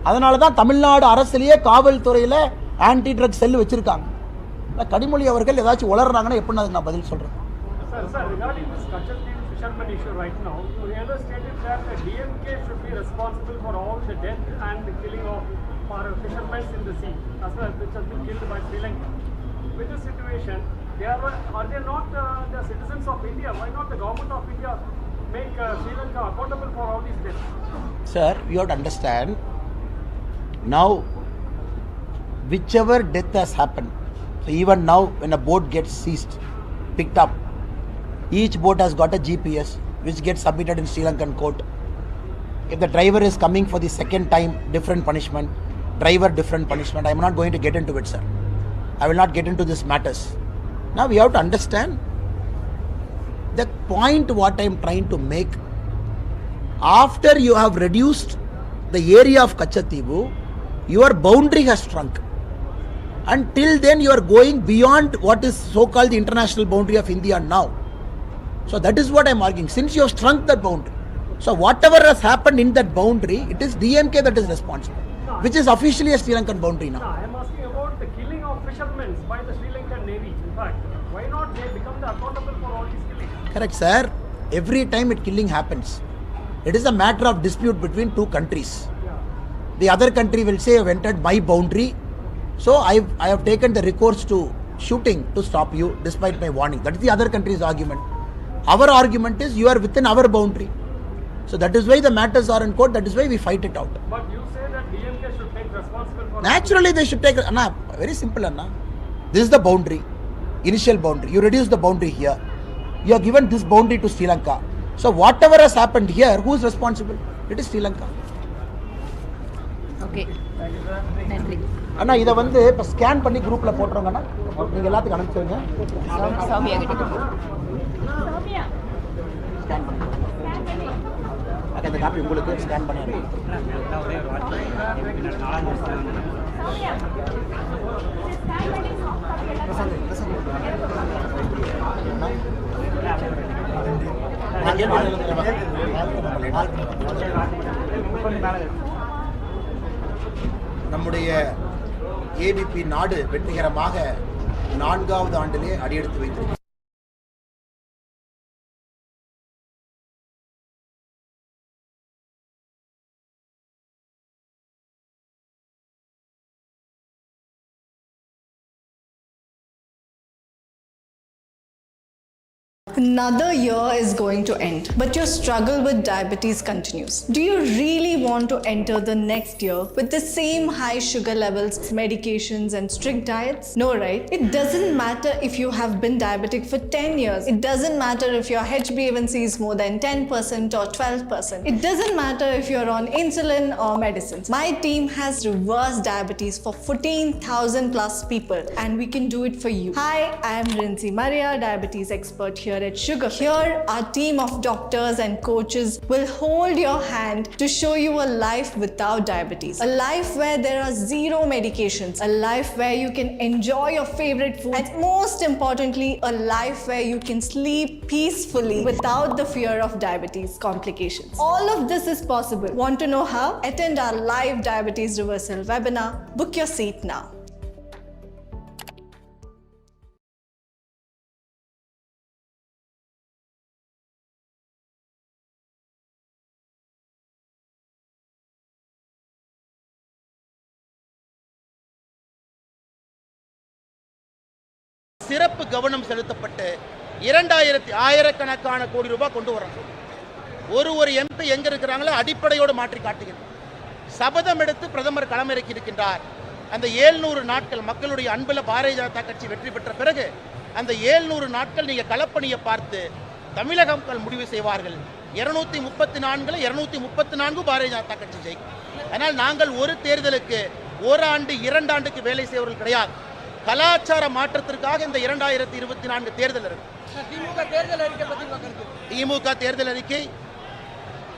அதனால தான் தமிழ்நாடு அரசுலேயே காவல்துறையில் ஆன்டி ட்ரக் செல் வச்சிருக்காங்க. கனிமொழி அவர்கள் ஏதாச்சும் உளறாங்கன்னா எப்படி அதுக்கு நான் பதில் சொல்கிறேன்? Sir, regarding this Katchatheevu fisherman issue right now, the other stated that the DMK should be responsible for all the death and the killing of fishermen in the sea, as well as which has been killed by Sri Lanka. With this situation, are they not the citizens of India? Why not the government of India make Sri Lanka accountable for all these deaths? Sir, you have to understand, now whichever death has happened, so even now when a boat gets seized, picked up, each boat has got a GPS which gets submitted in Sri Lankan court. If the driver is coming for the second time, different punishment, driver different punishment. I am not going to get into it, sir. I will not get into these matters. Now we have to understand the point what I am trying to make. After you have reduced the area of Katchatheevu, your boundary has shrunk. Until then you are going beyond what is so-called the international boundary of India now. So that is what I am arguing. Since you have shrunk that boundary, so whatever has happened in that boundary, it is DMK that is responsible, which is officially a Sri Lankan boundary now. No, I am asking about the killing of fishermen by the Sri Lankan Navy. In fact, why not they become the accountable for all these killings? Correct, sir. Every time it killing happens, it is a matter of dispute between two countries. The other country will say, I have entered my boundary, so I have taken the recourse to shooting to stop you despite my warning. That is the other country's argument. Our argument is you are within our boundary. So that is why the matters are in court. That is why we fight it out. But you say that DMK should take responsibility for... Naturally they should take... Anna, very simple, Anna. This is the boundary, initial boundary. You reduce the boundary here. You have given this boundary to Sri Lanka. So whatever has happened here, who is responsible? It is Sri Lanka. Okay, நன்றி. அண்ணா இதை வந்து இப்போ scan பண்ணி குரூப்பில் போட்டுருங்கண்ணா. நீங்கள் எல்லாத்துக்கும் அனுப்பிச்சுருங்க. சௌமியா கிட்ட scan பண்ணி அது அந்த காப்பி உங்களுக்கு ஸ்கேன் பண்ணி நம்முடைய ஏபிபி நாடு வெற்றிகரமாக 4வது ஆண்டிலே அடியெடுத்து வைத்திருக்கிறது. Another year is going to end, but your struggle with diabetes continues. Do you really want to enter the next year with the same high sugar levels, medications and strict diets? No, right? It doesn't matter if you have been diabetic for 10 years. It doesn't matter if your HbA1c is more than 10% or 12%. It doesn't matter if you're on insulin or medicines. My team has reversed diabetes for 14,000 plus people, and we can do it for you. Hi, I am Rinzi Maria, diabetes expert here at Sugar. Here, our team of doctors and coaches will hold your hand to show you a life without diabetes. A life where there are zero medications. A life where you can enjoy your favorite food. And most importantly, a life where you can sleep peacefully without the fear of diabetes complications. All of this is possible. Want to know how? Attend our live diabetes reversal webinar. Book your seat now. சிறப்பு கவனம் செலுத்தப்பட்டு 2000 கோடி ரூபாய் கொண்டு வராங்க. ஒரு MP எங்க இருக்கிறாங்களோ அடிப்படையோடு மாற்றி காட்டுகிறது. சபதம் எடுத்து பிரதமர் களமிறக்கி இருக்கின்றார். அந்த 700 நாட்கள் மக்களுடைய அன்புல பாரதிய ஜனதா கட்சி வெற்றி பெற்ற பிறகு அந்த 700 நாட்கள் நீங்க களப்பணியை பார்த்து தமிழக மக்கள் முடிவு செய்வார்கள். 234 234 பாரதிய ஜனதா கட்சி ஜெயிக்கும். அதனால் நாங்கள் ஒரு தேர்தலுக்கு ஓராண்டு 2 ஆண்டுக்கு வேலை செய்வர்கள் கிடையாது. கலாச்சார மாற்றத்திற்காக இந்த 2024 தேர்தல் இருக்கு. திமுக தேர்தல் அறிக்கை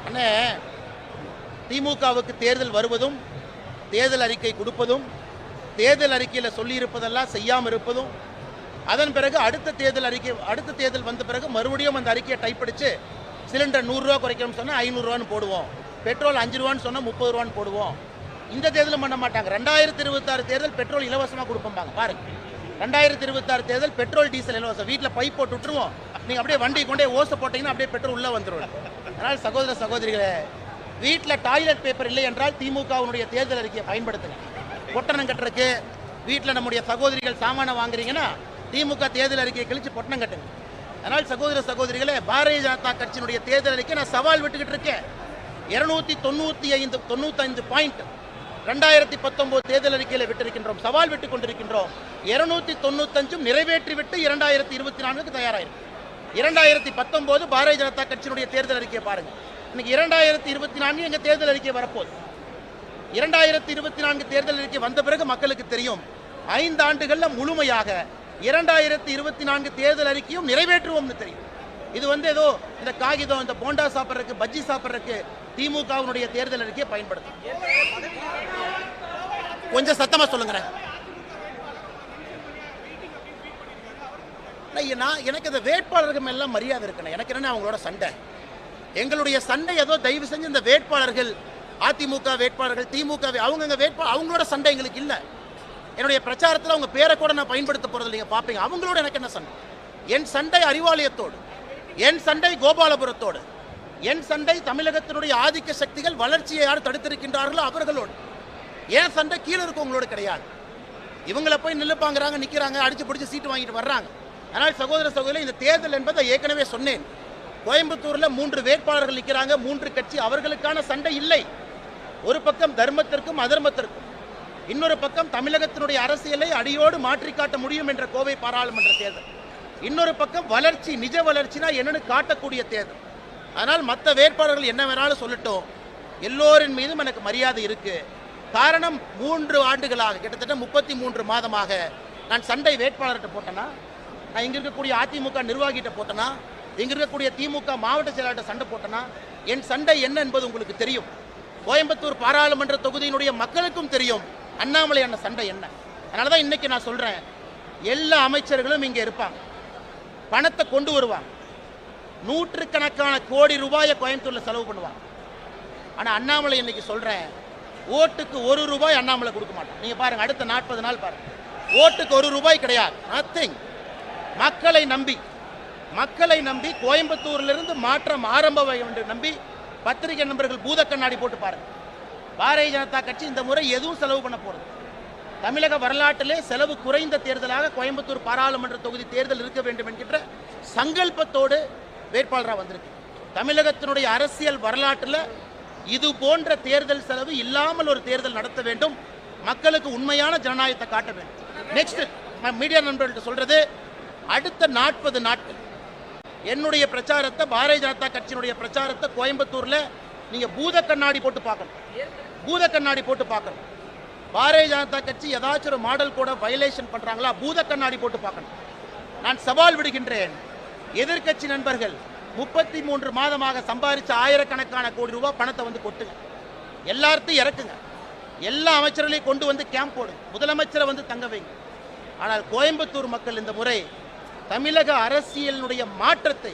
என்ன? திமுகவுக்கு தேர்தல் வருவதும் தேர்தல் அறிக்கை கொடுப்பதும் தேர்தல் அறிக்கையில் சொல்லியிருப்பதெல்லாம் செய்யாமல் இருப்பதும் அதன் பிறகு அடுத்த தேர்தல் வந்த பிறகு மறுபடியும் அந்த அறிக்கையை டைப் அடித்து சிலிண்டர் 100 ரூபா குறைக்கணும்னு சொன்னால் 500 ரூபான்னு போடுவோம், பெட்ரோல் 5 ரூபான்னு சொன்னால் 30 ரூபான்னு போடுவோம். இந்த தேர்தலும் பண்ண மாட்டாங்க. 2026 தேர்தல் பெட்ரோல் இலவசமாக கொடுப்பாங்க. பாருங்க, 2026 தேர்தல் பெட்ரோல் டீசல் இலவசம். வீட்டில் பைப் போட்டு விட்டுருவோம், நீங்கள் அப்படியே வண்டி கொண்டே ஓசை போட்டிங்கன்னா அப்படியே பெட்ரோல் உள்ளே வந்துடும். அதனால் சகோதர சகோதரிகளே, வீட்டில் டாய்லெட் பேப்பர் இல்லை என்றால் திமுகவுடைய தேர்தல் அறிக்கையை பயன்படுத்துங்க. பொட்டணம் கட்டுறதுக்கு வீட்டில் நம்முடைய சகோதரிகள் சாமானை வாங்குறீங்கன்னா திமுக தேர்தல் அறிக்கையை கழிச்சு பொட்டணம் கட்டுங்க. அதனால் சகோதர சகோதரிகளே, பாரதிய ஜனதா கட்சியினுடைய தேர்தல் அறிக்கை நான் சவால் விட்டுக்கிட்டு இருக்கேன். 295 பாயிண்ட் 2019 தேர்தல் அறிக்கையில் விட்டிருக்கின்றோம், சவால் விட்டுக் கொண்டிருக்கின்றோம். 295 நிறைவேற்றிவிட்டு 2024 தயாராயிருக்கு. 2019 பாரதிய ஜனதா கட்சியினுடைய தேர்தல் அறிக்கையை பாருங்க. இன்னைக்கு 2024 எங்க தேர்தல் அறிக்கை வரப்போகுது. 2024 தேர்தல் அறிக்கை வந்த பிறகு மக்களுக்கு தெரியும். 5 ஆண்டுகள்ல முழுமையாக 2024 தேர்தல் அறிக்கையும் நிறைவேற்றுவோம்னு தெரியும். இது ஏதோ இந்த காகிதம், இந்த போண்டா சாப்பிட்றதுக்கு, பஜ்ஜி சாப்பிட்றதுக்கு திமுகவுடைய தேர்தல் அறிக்கையை பயன்படுத்தும். கொஞ்சம் சத்தமா சொல்லுங்க. எனக்கு இந்த வேட்பாளர்கள் எல்லாம் மரியாதை இருக்கணும். எனக்கு என்ன அவங்களோட சண்டை? எங்களுடைய சண்டை ஏதோ தயவு செஞ்சு இந்த வேட்பாளர்கள், அதிமுக வேட்பாளர்கள், திமுக அவங்க வேட்பாளர், அவங்களோட சண்டை எங்களுக்கு இல்லை. என்னுடைய பிரச்சாரத்தில் அவங்க பேரை கூட நான் பயன்படுத்த போறது இல்லைங்க, பார்ப்பீங்க. அவங்களோட எனக்கு என்ன சண்டை? என் சண்டை அறிவாலயத்தோடு, என் சண்டை கோபாலபுரத்தோடு, என் சண்டை தமிழகத்தினுடைய ஆதிக்க சக்திகள் வளர்ச்சியை யார் தடுத்திருக்கின்றார்களோ அவர்களோடு. ஏன் சண்டை கீழே இருக்கவங்களோடு கிடையாது. இவங்களை போய் நில்லுப்பாங்கிறாங்க, நிற்கிறாங்க, அடிச்சு பிடிச்சி சீட்டு வாங்கிட்டு வர்றாங்க. ஆனால் சகோதர சகோதரி, இந்த தேர்தல் என்பதை ஏற்கனவே சொன்னேன். கோயம்புத்தூர்ல 3 வேட்பாளர்கள் நிற்கிறாங்க, 3 கட்சி. அவர்களுக்கான சண்டை இல்லை. ஒரு பக்கம் தர்மத்திற்கும் அதர்மத்திற்கும், இன்னொரு பக்கம் தமிழகத்தினுடைய அரசியலை அடியோடு மாற்றி காட்ட முடியும் என்ற கோவை பாராளுமன்ற தேர்தல், இன்னொரு பக்கம் வளர்ச்சி, நிஜ வளர்ச்சினா என்னன்னு காட்டக்கூடிய தேர்தல். அதனால் மற்ற வேட்பாளர்கள் என்ன வேணாலும் சொல்லட்டும், எல்லோரின் மீதும் எனக்கு மரியாதை இருக்கு. காரணம், 3 ஆண்டுகளாக, கிட்டத்தட்ட 33 மாதமாக நான் சண்டை வேட்பாளர்கிட்ட போட்டேன்னா, நான் இங்க இருக்கக்கூடிய அதிமுக நிர்வாகிகிட்ட போட்டேன்னா, இங்க இருக்கக்கூடிய திமுக மாவட்ட செயலாளர்கிட்ட சண்டை போட்டேன்னா, என் சண்டை என்ன என்பது உங்களுக்கு தெரியும். கோயம்புத்தூர் பாராளுமன்ற தொகுதியினுடைய மக்களுக்கும் தெரியும் அண்ணாமலை அண்ணன் சண்டை என்ன. அதனால தான் இன்னைக்கு நான் சொல்றேன், எல்லா அமைச்சர்களும் இங்கே இருப்பாங்க, பணத்தை கொண்டு வருவாங்க, 100 கோடி ரூபாயை கோயம்புத்தூர்ல செலவு பண்ணுவாங்க. ஆனா அண்ணாமலை இன்னைக்கு சொல்றேன், ஓட்டுக்கு 1 ரூபாய் அண்ணாமலை கொடுக்க மாட்டான். நீங்க பாருங்க, அடுத்த 40 நாள் பாருங்க, ஓட்டுக்கு 1 ரூபாய் கிடையாது, நத்திங். மக்களை நம்பி கோயம்புத்தூரிலிருந்து மாற்றம் ஆரம்ப என்று நம்பி பத்திரிகை நண்பர்கள் பூத கண்ணாடி போட்டு பாருங்க. பாரதிய ஜனதா கட்சி இந்த முறை எதுவும் செலவு பண்ண போறது. தமிழக வரலாற்றிலே செலவு குறைந்த தேர்தலாக கோயம்புத்தூர் பாராளுமன்ற தொகுதி தேர்தல் இருக்க வேண்டும் என்கின்ற சங்கல்பத்தோடு வேட்பாளராக வந்திருக்கு. தமிழகத்தினுடைய அரசியல் வரலாற்றில் இது போன்ற தேர்தல் செலவு இல்லாமல் ஒரு தேர்தல் நடத்த வேண்டும். மக்களுக்கு உண்மையான ஜனநாயகத்தை காட்ட வேண்டும். நெக்ஸ்ட் மீடியா நண்பர்கள்ட்ட சொல்றது, அடுத்த 40 நாட்கள் என்னுடைய பிரச்சாரத்தை, பாரதிய ஜனதா கட்சியினுடைய பிரச்சாரத்தை கோயம்புத்தூர்ல நீங்க பூத கண்ணாடி போட்டு பார்க்கணும். பாரதிய ஜனதா கட்சி ஏதாச்சும் ஒரு மாடல் கூட வயலேஷன் பண்றாங்களா, பூத கண்ணாடி போட்டு பார்க்கணும். நான் சவால் விடுகின்றேன், எதிர்க்கட்சி நண்பர்கள் 33 மாதமாக சம்பாதிச்ச ஆயிரக்கணக்கான கோடி ரூபாய் பணத்தை வந்து கொட்டுங்க, எல்லாத்தையும் இறக்குங்க, எல்லா அமைச்சர்களையும் கொண்டு வந்து கேம்ப் போடுங்க, முதலமைச்சரை வந்து தங்க வைங்க. ஆனால் கோயம்புத்தூர் மக்கள் இந்த முறை தமிழக அரசியலினுடைய மாற்றத்தை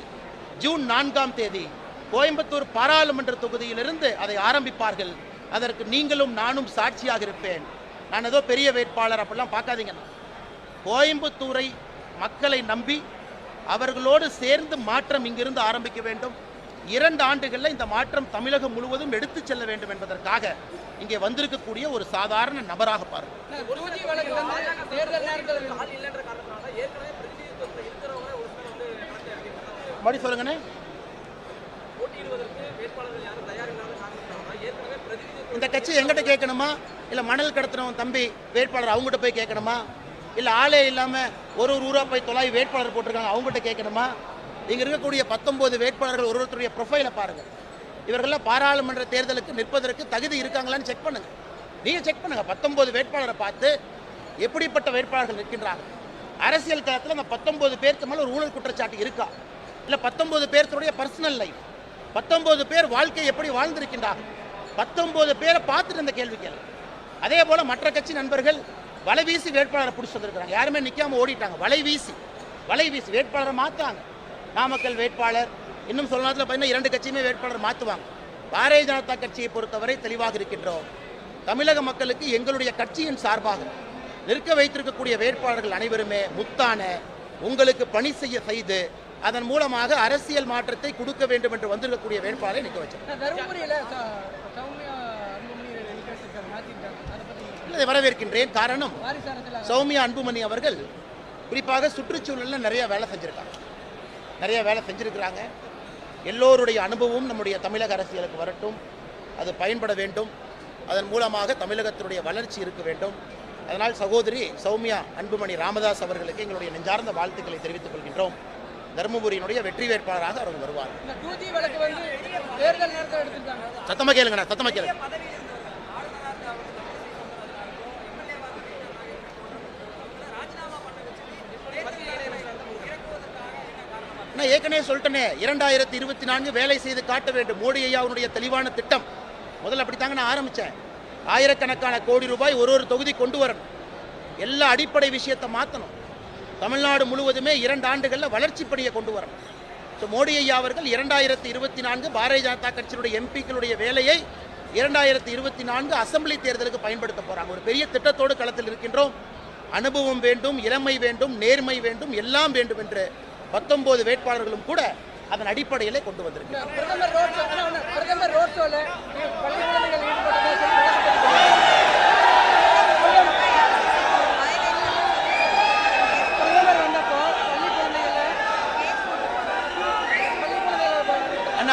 ஜூன் 4ஆம் தேதி கோயம்புத்தூர் பாராளுமன்ற தொகுதியிலிருந்து அதை ஆரம்பிப்பார்கள். அதற்கு நீங்களும் நானும் சாட்சியாக இருப்பேன். நான் ஏதோ பெரிய வேட்பாளர் அப்படிலாம் பார்க்காதீங்கண்ணா. கோயம்புத்தூரை மக்களை நம்பி அவர்களோடு சேர்ந்து மாற்றம் இங்கிருந்து ஆரம்பிக்க வேண்டும். 2 ஆண்டுகளில் இந்த மாற்றம் தமிழகம் முழுவதும் எடுத்துச் செல்ல வேண்டும் என்பதற்காக இங்கே வந்திருக்கக்கூடிய ஒரு சாதாரண நபராக பாருங்கள். மறுபடி சொல்லுங்கண்ணே. இந்த கட்சி எங்கிட்ட கேட்கணுமா, இல்லை மணல் கடத்தினவன் தம்பி வேட்பாளர் அவங்ககிட்ட போய் கேட்கணுமா, இல்லை ஆளே இல்லாமல் ஒரு ஊராக போய் தொலாவி வேட்பாளர் போட்டிருக்காங்க அவங்ககிட்ட கேட்கணுமா? இங்கே இருக்கக்கூடிய 19 வேட்பாளர்கள் ஒருத்தருடைய ப்ரொஃபைலை பாருங்கள். இவர்கள்லாம் பாராளுமன்ற தேர்தலுக்கு நிற்பதற்கு தகுதி இருக்காங்களான்னு செக் பண்ணுங்கள். நீங்கள் செக் பண்ணுங்கள். 19 வேட்பாளரை பார்த்து எப்படிப்பட்ட வேட்பாளர்கள் நிற்கின்றாங்க. அரசியல் களத்தில் அந்த 19 பேருக்கு மேலே ஒரு ஊழல் குற்றச்சாட்டு இருக்கா, இல்லை 19 பேருடைய பர்சனல் லைஃப், 19 பேர் வாழ்க்கை எப்படி வாழ்ந்திருக்கின்றார்கள், 19 பேரை பார்த்துட்டு இந்த கேள்வி கேள்வி. அதே போல் மற்ற கட்சி நண்பர்கள் வலை வீசி வேட்பாளரை பிடிச்சி வந்திருக்கிறாங்க. யாருமே நிற்காம ஓடிட்டாங்க. வலை வீசி வேட்பாளரை மாற்றாங்க. நாமக்கல் வேட்பாளர், இன்னும் சொல்ல நேரத்தில் பார்த்தீங்கன்னா 2 கட்சியுமே வேட்பாளர் மாற்றுவாங்க. பாரதிய ஜனதா கட்சியை பொறுத்தவரை தெளிவாக இருக்கின்றோம். தமிழக மக்களுக்கு எங்களுடைய கட்சியின் சார்பாக நிற்க வைத்திருக்கக்கூடிய வேட்பாளர்கள் அனைவருமே முத்தான உங்களுக்கு பணி செய்து அதன் மூலமாக அரசியல் மாற்றத்தை கொடுக்க வேண்டும் என்று வந்திருக்கக்கூடிய வேட்பாளரை நிற்க வச்சார். இதை வரவேற்கின்றேன். காரணம், சௌமியா அன்புமணி அவர்கள் குறிப்பாக சுற்றுச்சூழலில் நிறைய வேலை செஞ்சிருக்கிறாங்க. எல்லோருடைய அனுபவம் நம்முடைய தமிழக அரசியலுக்கு வரட்டும், அது பயன்பட வேண்டும். அதன் மூலமாக தமிழகத்தினுடைய வளர்ச்சி இருக்க வேண்டும். அதனால் சகோதரி சௌமியா அன்புமணி ராமதாஸ் அவர்களுக்கு எங்களுடைய நெஞ்சார்ந்த வாழ்த்துக்களை தெரிவித்துக் கொள்கின்றோம். தருமபுரியினுடைய வெற்றி வேட்பாளராக அவர்கள் வருவார். சத்தமா கேளுங்கண்ணா, சத்தமா கேளுங்க. நான் ஏற்கனவே சொல்லிட்டேனே, 2024 வேலை செய்து காட்ட வேண்டும். மோடி ஐயாவுடைய தெளிவான திட்டம். முதல்ல அப்படித்தாங்க நான் ஆரம்பித்தேன். ஆயிரக்கணக்கான கோடி ரூபாய் ஒரு தொகுதி கொண்டு வரணும். எல்லா அடிப்படை விஷயத்தை மாற்றணும். தமிழ்நாடு முழுவதுமே 2 ஆண்டுகளில் வளர்ச்சி பணியை கொண்டு வரணும். ஸோ மோடி ஐயா அவர்கள் 2024 பாரதிய ஜனதா கட்சியினுடைய எம்பிக்களுடைய வேலையை 2024 அசம்பிளி தேர்தலுக்கு பயன்படுத்த போகிறாங்க. ஒரு பெரிய திட்டத்தோடு களத்தில் இருக்கின்றோம். அனுபவம் வேண்டும், இளமை வேண்டும், நேர்மை வேண்டும், எல்லாம் வேண்டும் என்று 19 வேட்பாளர்களும் கூட அதன் அடிப்படையிலே கொண்டு வந்திருக்கிறார்.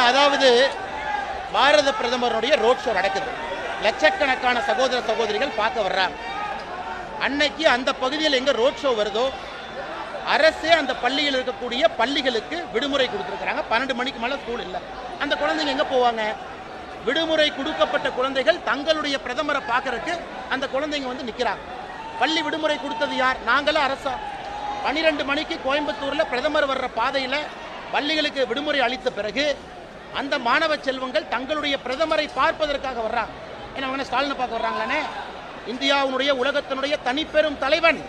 அதாவது பாரத பிரதமருடைய ரோட் ஷோ நடக்குது. லட்சக்கணக்கான சகோதர சகோதரிகள் பார்க்க வர்றாங்க. அன்னைக்கு அந்த பகுதியில் எங்க ரோட் ஷோ வருதோ அரசே அந்த பள்ளியில் இருக்கக்கூடிய பள்ளிகளுக்கு விடுமுறை கொடுத்துருக்காங்க. 12 மணிக்கு மேலே ஸ்கூல் இல்லை. அந்த குழந்தைங்க எங்கே போவாங்க? விடுமுறை கொடுக்கப்பட்ட குழந்தைகள் தங்களுடைய பிரதமரை பார்க்கறதுக்கு அந்த குழந்தைங்க வந்து நிற்கிறாங்க. பள்ளி விடுமுறை கொடுத்தது யார்? நாங்களும் அரசா. 12 மணிக்கு கோயம்புத்தூரில் பிரதமர் வர்ற பாதையில் பள்ளிகளுக்கு விடுமுறை அளித்த பிறகு அந்த மாணவ செல்வங்கள் தங்களுடைய பிரதமரை பார்ப்பதற்காக வர்றாங்க. ஏன்னா அவங்க ஸ்டாலினை பார்க்க வர்றாங்களானே. இந்தியாவுடைய உலகத்தினுடைய தனிப்பெரும் தலைவன்,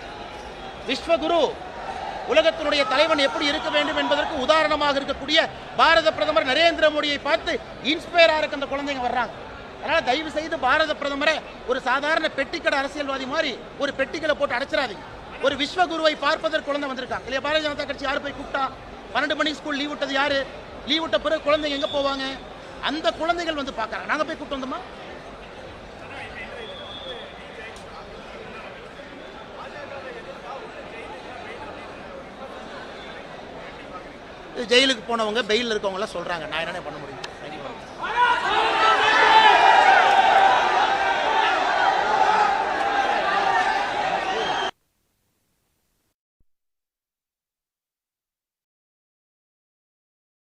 விஸ்வகுரு, உலகத்தினுடைய தலைவன் எப்படி இருக்க வேண்டும் என்பதற்கு உதாரணமாக இருக்கக்கூடிய பாரத பிரதமர் நரேந்திர மோடியை பார்த்து இன்ஸ்பயர் ஆக அந்த குழந்தைங்க வர்றாங்க. அதனால் தயவு செய்து பாரத பிரதமரை ஒரு சாதாரண பெட்டிக்கடை அரசியல்வாதி மாதிரி ஒரு பெட்டிகளை போட்டு அடைச்சிடாதீங்க. ஒரு விஸ்வகுருவை பார்ப்பதற்கு குழந்தை வந்திருக்காங்க இல்லையா? பாரதிய ஜனதா கட்சி யார் போய் கூப்பிட்டா? 12 மணி ஸ்கூல் லீவ் விட்டது யாரு? லீவ் விட்ட பிறகு குழந்தைங்க எங்கே போவாங்க? அந்த குழந்தைகள் வந்து பார்க்குறாங்க. நாங்கள் போய் கூப்பிட்டு வந்தோமா? ஜெயிலுக்கு போனவங்க பெயில் இருக்கவங்களாம் சொல்கிறாங்க. நான் என்ன பண்ண முடியும்?